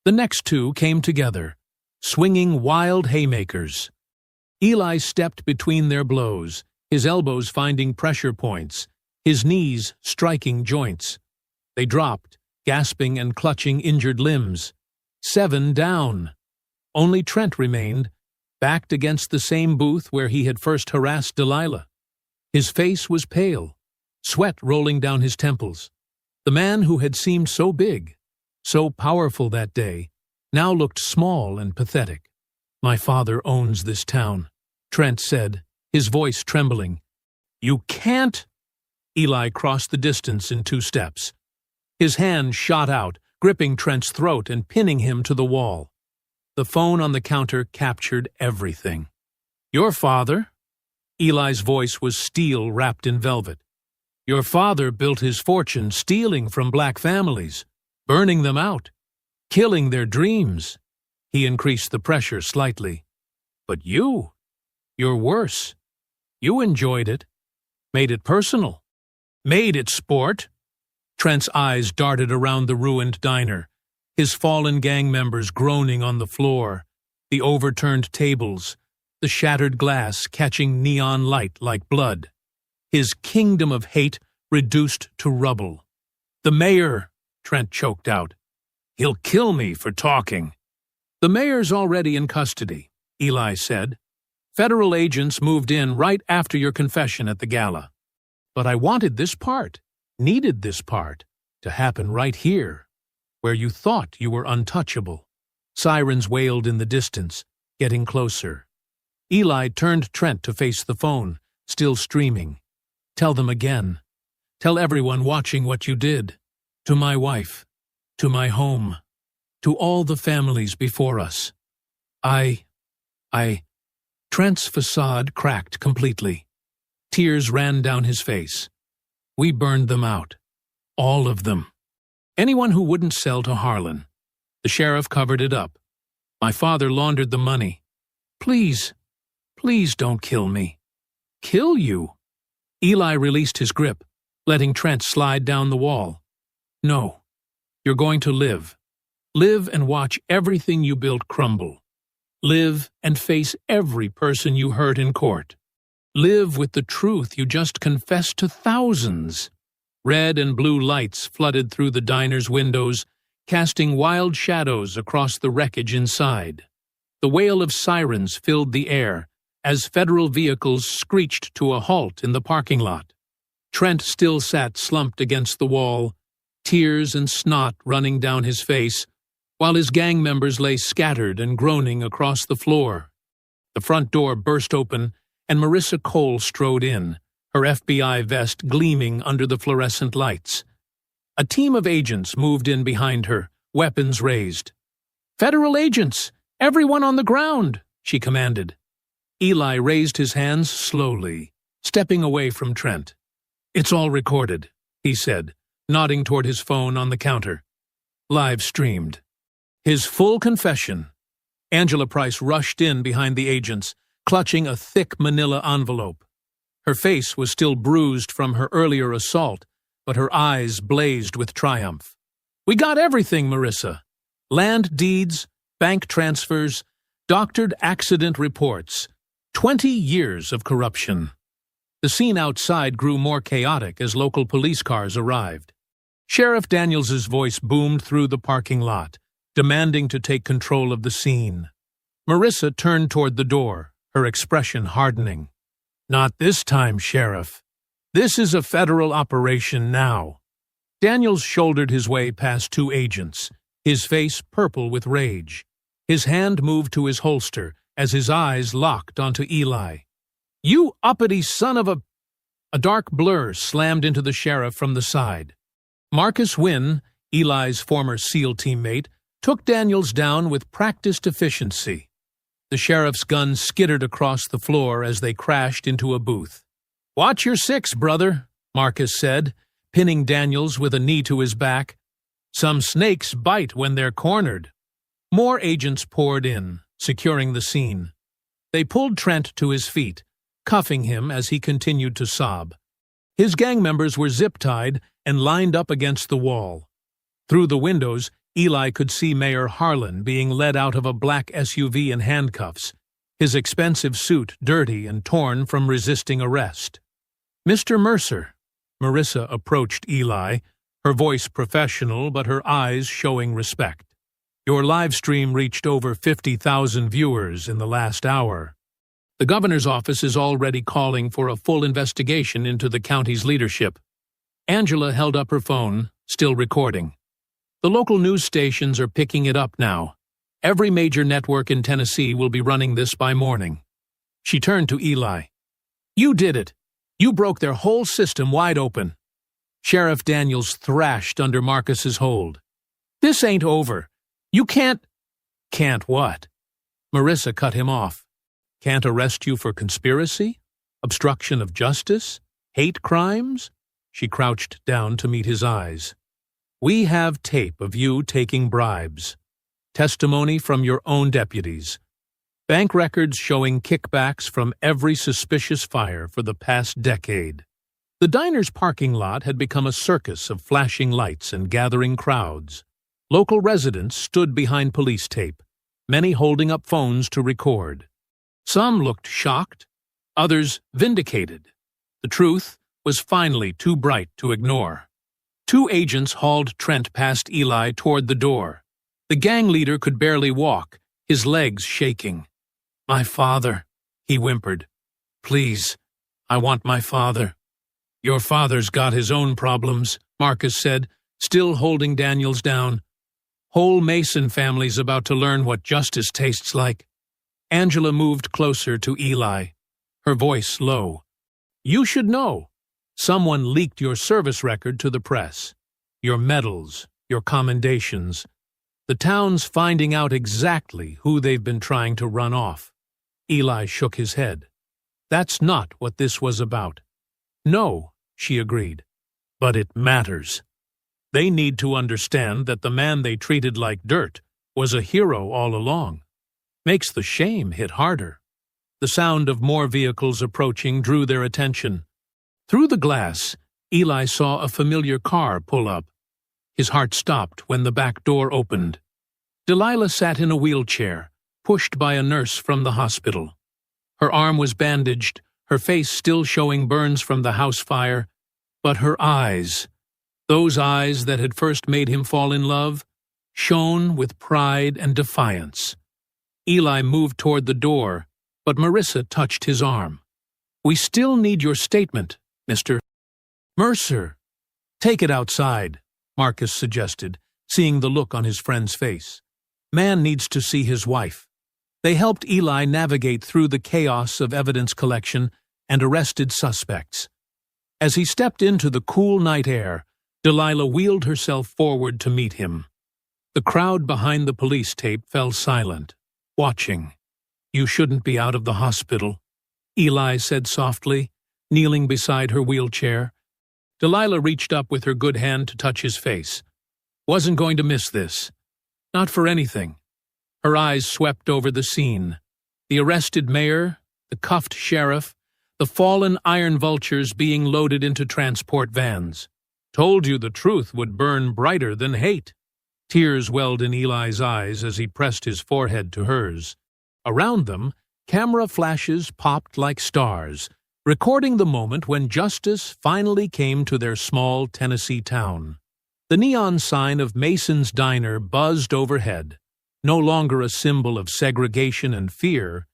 The next 2 came together, swinging wild haymakers. Eli stepped between their blows, his elbows finding pressure points, his knees striking joints. They dropped, gasping and clutching injured limbs. 7 down. Only Trent remained, backed against the same booth where he had first harassed Delilah. His face was pale, sweat rolling down his temples. The man who had seemed so big, so powerful that day, now looked small and pathetic. "My father owns this town," Trent said, his voice trembling. "You can't—" Eli crossed the distance in 2 steps. His hand shot out, gripping Trent's throat and pinning him to the wall. The phone on the counter captured everything. "Your father?" Eli's voice was steel wrapped in velvet. "Your father built his fortune stealing from black families, burning them out, killing their dreams." He increased the pressure slightly. "But you're worse. You enjoyed it, made it personal, made it sport." Trent's eyes darted around the ruined diner, his fallen gang members groaning on the floor, the overturned tables, the shattered glass catching neon light like blood. His kingdom of hate reduced to rubble. "The mayor," Trent choked out. "He'll kill me for talking." "The mayor's already in custody," Eli said. "Federal agents moved in right after your confession at the gala. But I wanted this part, needed this part, to happen right here, where you thought you were untouchable." Sirens wailed in the distance, getting closer. Eli turned Trent to face the phone, still streaming. "Tell them again. Tell everyone watching what you did. To my wife. To my home. To all the families before us. I... Trent's facade cracked completely. Tears ran down his face. "We burned them out. All of them. Anyone who wouldn't sell to Harlan. The sheriff covered it up. My father laundered the money. Please don't kill me." "Kill you?" Eli released his grip, letting Trent slide down the wall. "No. You're going to live. Live and watch everything you built crumble. Live and face every person you hurt in court. Live with the truth you just confessed to thousands." Red and blue lights flooded through the diner's windows, casting wild shadows across the wreckage inside. The wail of sirens filled the air as federal vehicles screeched to a halt in the parking lot. Trent still sat slumped against the wall, tears and snot running down his face, while his gang members lay scattered and groaning across the floor. The front door burst open, and Marissa Cole strode in, her FBI vest gleaming under the fluorescent lights. A team of agents moved in behind her, weapons raised. "Federal agents! Everyone on the ground!" she commanded. Eli raised his hands slowly, stepping away from Trent. "It's all recorded," he said, nodding toward his phone on the counter. "Live streamed." His full confession. Angela Price rushed in behind the agents, clutching a thick manila envelope. Her face was still bruised from her earlier assault, but her eyes blazed with triumph. "We got everything, Marissa. Land deeds, bank transfers, doctored accident reports. 20 years of corruption." The scene outside grew more chaotic as local police cars arrived. Sheriff Daniels's voice boomed through the parking lot, demanding to take control of the scene. Marissa turned toward the door, her expression hardening. "Not this time, Sheriff. This is a federal operation now." Daniels shouldered his way past two agents, his face purple with rage. His hand moved to his holster as his eyes locked onto Eli. "You uppity son of a—" A dark blur slammed into the sheriff from the side. Marcus Wynn, Eli's former SEAL teammate, took Daniels down with practiced efficiency. The sheriff's gun skittered across the floor as they crashed into a booth. "Watch your six, brother," Marcus said, pinning Daniels with a knee to his back. "Some snakes bite when they're cornered." More agents poured in, securing the scene. They pulled Trent to his feet, cuffing him as he continued to sob. His gang members were zip-tied and lined up against the wall. Through the windows, Eli could see Mayor Harlan being led out of a black SUV in handcuffs, his expensive suit dirty and torn from resisting arrest. "Mr. Mercer," Marissa approached Eli, her voice professional but her eyes showing respect. "Your live stream reached over 50,000 viewers in the last hour. The governor's office is already calling for a full investigation into the county's leadership." Angela held up her phone, still recording. "The local news stations are picking it up now. Every major network in Tennessee will be running this by morning." She turned to Eli. "You did it. You broke their whole system wide open." Sheriff Daniels thrashed under Marcus's hold. "This ain't over. You can't—" "Can't what?" Marissa cut him off. "Can't arrest you for conspiracy? Obstruction of justice? Hate crimes?" She crouched down to meet his eyes. "We have tape of you taking bribes. Testimony from your own deputies. Bank records showing kickbacks from every suspicious fire for the past decade." The diner's parking lot had become a circus of flashing lights and gathering crowds. Local residents stood behind police tape, many holding up phones to record. Some looked shocked, others vindicated. The truth was finally too bright to ignore. Two agents hauled Trent past Eli toward the door. The gang leader could barely walk, his legs shaking. "My father," he whimpered. "Please, I want my father." "Your father's got his own problems," Marcus said, still holding Daniels down. "Whole Mason family's about to learn what justice tastes like." Angela moved closer to Eli, her voice low. "You should know. Someone leaked your service record to the press. Your medals, your commendations. The town's finding out exactly who they've been trying to run off." Eli shook his head. "That's not what this was about." "No," she agreed. "But it matters. They need to understand that the man they treated like dirt was a hero all along. Makes the shame hit harder." The sound of more vehicles approaching drew their attention. Through the glass, Eli saw a familiar car pull up. His heart stopped when the back door opened. Delilah sat in a wheelchair, pushed by a nurse from the hospital. Her arm was bandaged, her face still showing burns from the house fire, but her eyes, those eyes that had first made him fall in love, shone with pride and defiance. Eli moved toward the door, but Marissa touched his arm. "We still need your statement, Mr. Mercer." "Take it outside," Marcus suggested, seeing the look on his friend's face. "Man needs to see his wife." They helped Eli navigate through the chaos of evidence collection and arrested suspects. As he stepped into the cool night air, Delilah wheeled herself forward to meet him. The crowd behind the police tape fell silent, watching. "You shouldn't be out of the hospital," Eli said softly, kneeling beside her wheelchair. Delilah reached up with her good hand to touch his face. "Wasn't going to miss this. Not for anything." Her eyes swept over the scene. The arrested mayor, the cuffed sheriff, the fallen iron vultures being loaded into transport vans. "Told you the truth would burn brighter than hate." Tears welled in Eli's eyes as he pressed his forehead to hers. Around them, camera flashes popped like stars, recording the moment when justice finally came to their small Tennessee town. The neon sign of Mason's Diner buzzed overhead, no longer a symbol of segregation and fear,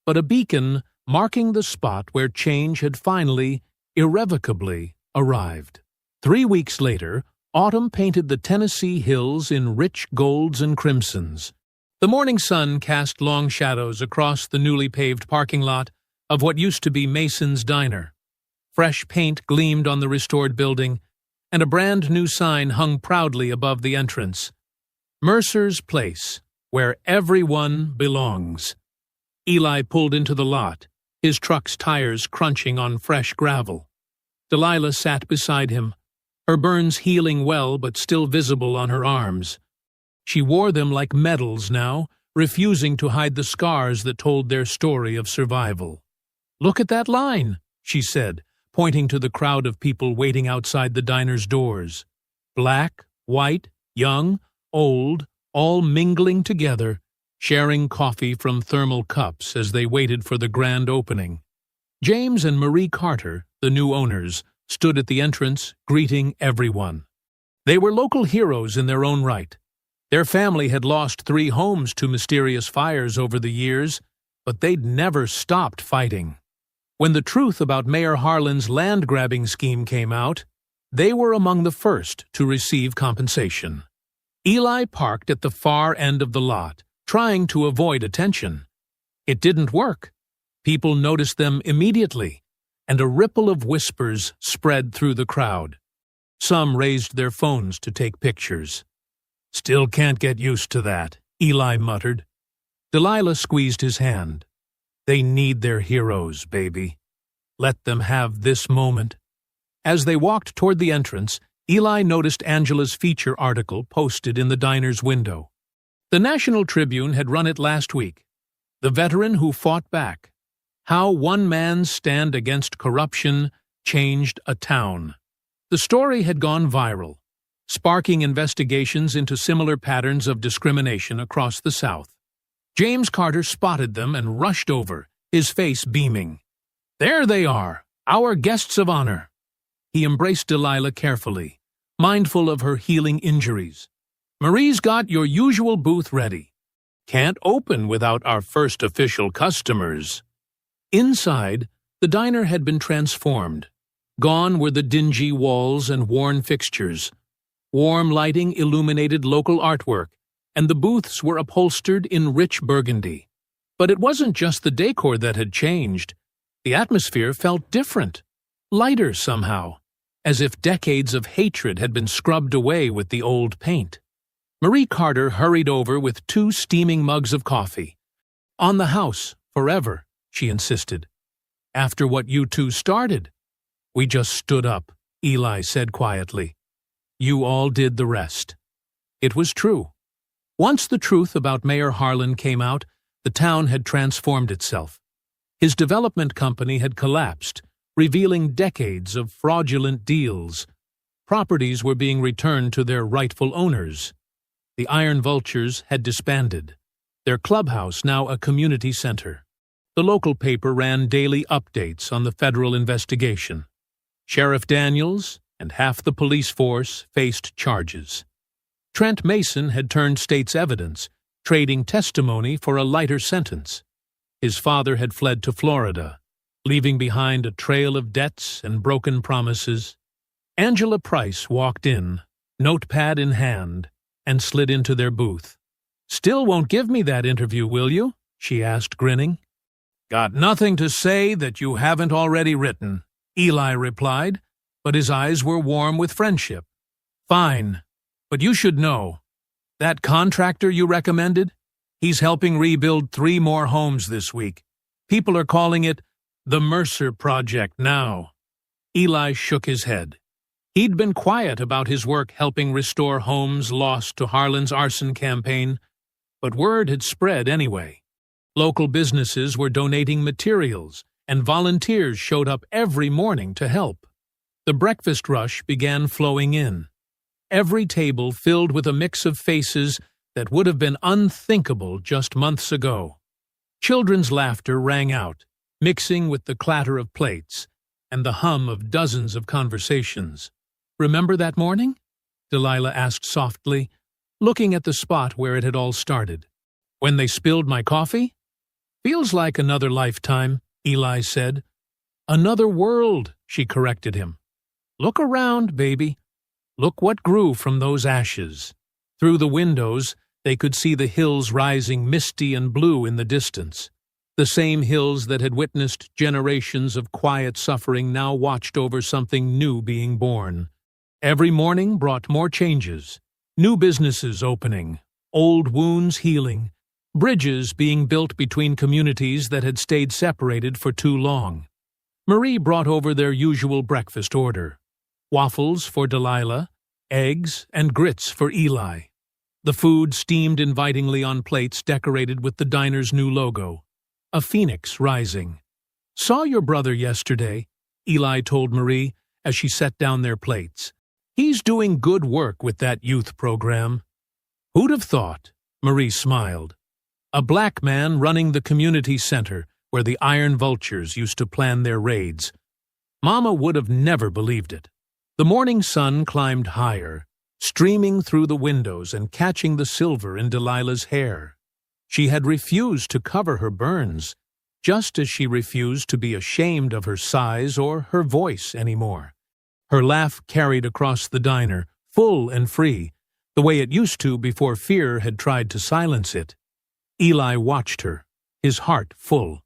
but a beacon marking the spot where change had finally, irrevocably, arrived. 3 weeks later, autumn painted the Tennessee hills in rich golds and crimsons. The morning sun cast long shadows across the newly paved parking lot of what used to be Mason's Diner. Fresh paint gleamed on the restored building, and a brand-new sign hung proudly above the entrance. "Mercer's Place, where everyone belongs." Eli pulled into the lot, his truck's tires crunching on fresh gravel. Delilah sat beside him, her burns healing well but still visible on her arms. She wore them like medals now, refusing to hide the scars that told their story of survival. "Look at that line," she said, pointing to the crowd of people waiting outside the diner's doors. Black, white, young, old, all mingling together, sharing coffee from thermal cups as they waited for the grand opening. James and Marie Carter, the new owners, stood at the entrance, greeting everyone. They were local heroes in their own right. Their family had lost 3 homes to mysterious fires over the years, but they'd never stopped fighting. When the truth about Mayor Harlan's land-grabbing scheme came out, they were among the first to receive compensation. Eli parked at the far end of the lot, trying to avoid attention. It didn't work. People noticed them immediately, and a ripple of whispers spread through the crowd. Some raised their phones to take pictures. "Still can't get used to that," Eli muttered. Delilah squeezed his hand. "They need their heroes, baby. Let them have this moment." As they walked toward the entrance, Eli noticed Angela's feature article posted in the diner's window. The National Tribune had run it last week. "The Veteran Who Fought Back. How One Man's Stand Against Corruption Changed a Town." The story had gone viral, sparking investigations into similar patterns of discrimination across the South. James Carter spotted them and rushed over, his face beaming. "There they are, our guests of honor." He embraced Delilah carefully, mindful of her healing injuries. "Marie's got your usual booth ready. Can't open without our first official customers." Inside, the diner had been transformed. Gone were the dingy walls and worn fixtures. Warm lighting illuminated local artwork, and the booths were upholstered in rich burgundy. But it wasn't just the decor that had changed. The atmosphere felt different, lighter somehow, as if decades of hatred had been scrubbed away with the old paint. Marie Carter hurried over with 2 steaming mugs of coffee. "On the house, forever," she insisted. "After what you 2 started." "We just stood up," Eli said quietly. "You all did the rest." It was true. Once the truth about Mayor Harlan came out, the town had transformed itself. His development company had collapsed, revealing decades of fraudulent deals. Properties were being returned to their rightful owners. The Iron Vultures had disbanded, their clubhouse now a community center. The local paper ran daily updates on the federal investigation. Sheriff Daniels and half the police force faced charges. Trent Mason had turned state's evidence, trading testimony for a lighter sentence. His father had fled to Florida, leaving behind a trail of debts and broken promises. Angela Price walked in, notepad in hand, and slid into their booth. "Still won't give me that interview, will you?" she asked, grinning. "Got nothing to say that you haven't already written," Eli replied, but his eyes were warm with friendship. "Fine, but you should know. That contractor you recommended? He's helping rebuild 3 more homes this week. People are calling it the Mercer Project now." Eli shook his head. He'd been quiet about his work helping restore homes lost to Harlan's arson campaign, but word had spread anyway. Local businesses were donating materials, and volunteers showed up every morning to help. The breakfast rush began flowing in. Every table filled with a mix of faces that would have been unthinkable just months ago. Children's laughter rang out, mixing with the clatter of plates and the hum of dozens of conversations. "Remember that morning?" Delilah asked softly, looking at the spot where it had all started. "When they spilled my coffee?" "Feels like another lifetime," Eli said. "Another world," she corrected him. "Look around, baby. Look what grew from those ashes." Through the windows, they could see the hills rising misty and blue in the distance. The same hills that had witnessed generations of quiet suffering now watched over something new being born. Every morning brought more changes. New businesses opening, old wounds healing, bridges being built between communities that had stayed separated for too long. Marie brought over their usual breakfast order: waffles for Delilah, eggs, and grits for Eli. The food steamed invitingly on plates decorated with the diner's new logo, a phoenix rising. "Saw your brother yesterday," Eli told Marie as she set down their plates. "He's doing good work with that youth program." "Who'd have thought?" Marie smiled. "A black man running the community center where the Iron Vultures used to plan their raids. Mama would have never believed it." The morning sun climbed higher, streaming through the windows and catching the silver in Delilah's hair. She had refused to cover her burns, just as she refused to be ashamed of her size or her voice anymore. Her laugh carried across the diner, full and free, the way it used to before fear had tried to silence it. Eli watched her, his heart full.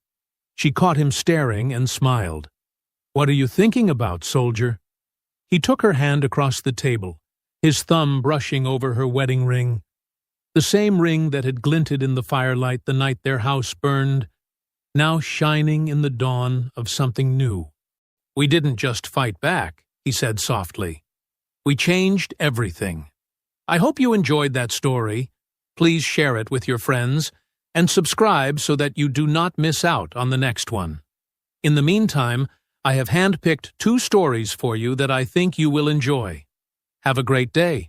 She caught him staring and smiled. "What are you thinking about, soldier?" He took her hand across the table, his thumb brushing over her wedding ring. The same ring that had glinted in the firelight the night their house burned, now shining in the dawn of something new. "We didn't just fight back," he said softly. "We changed everything." I hope you enjoyed that story. Please share it with your friends and subscribe so that you do not miss out on the next one. In the meantime, I have handpicked 2 stories for you that I think you will enjoy. Have a great day.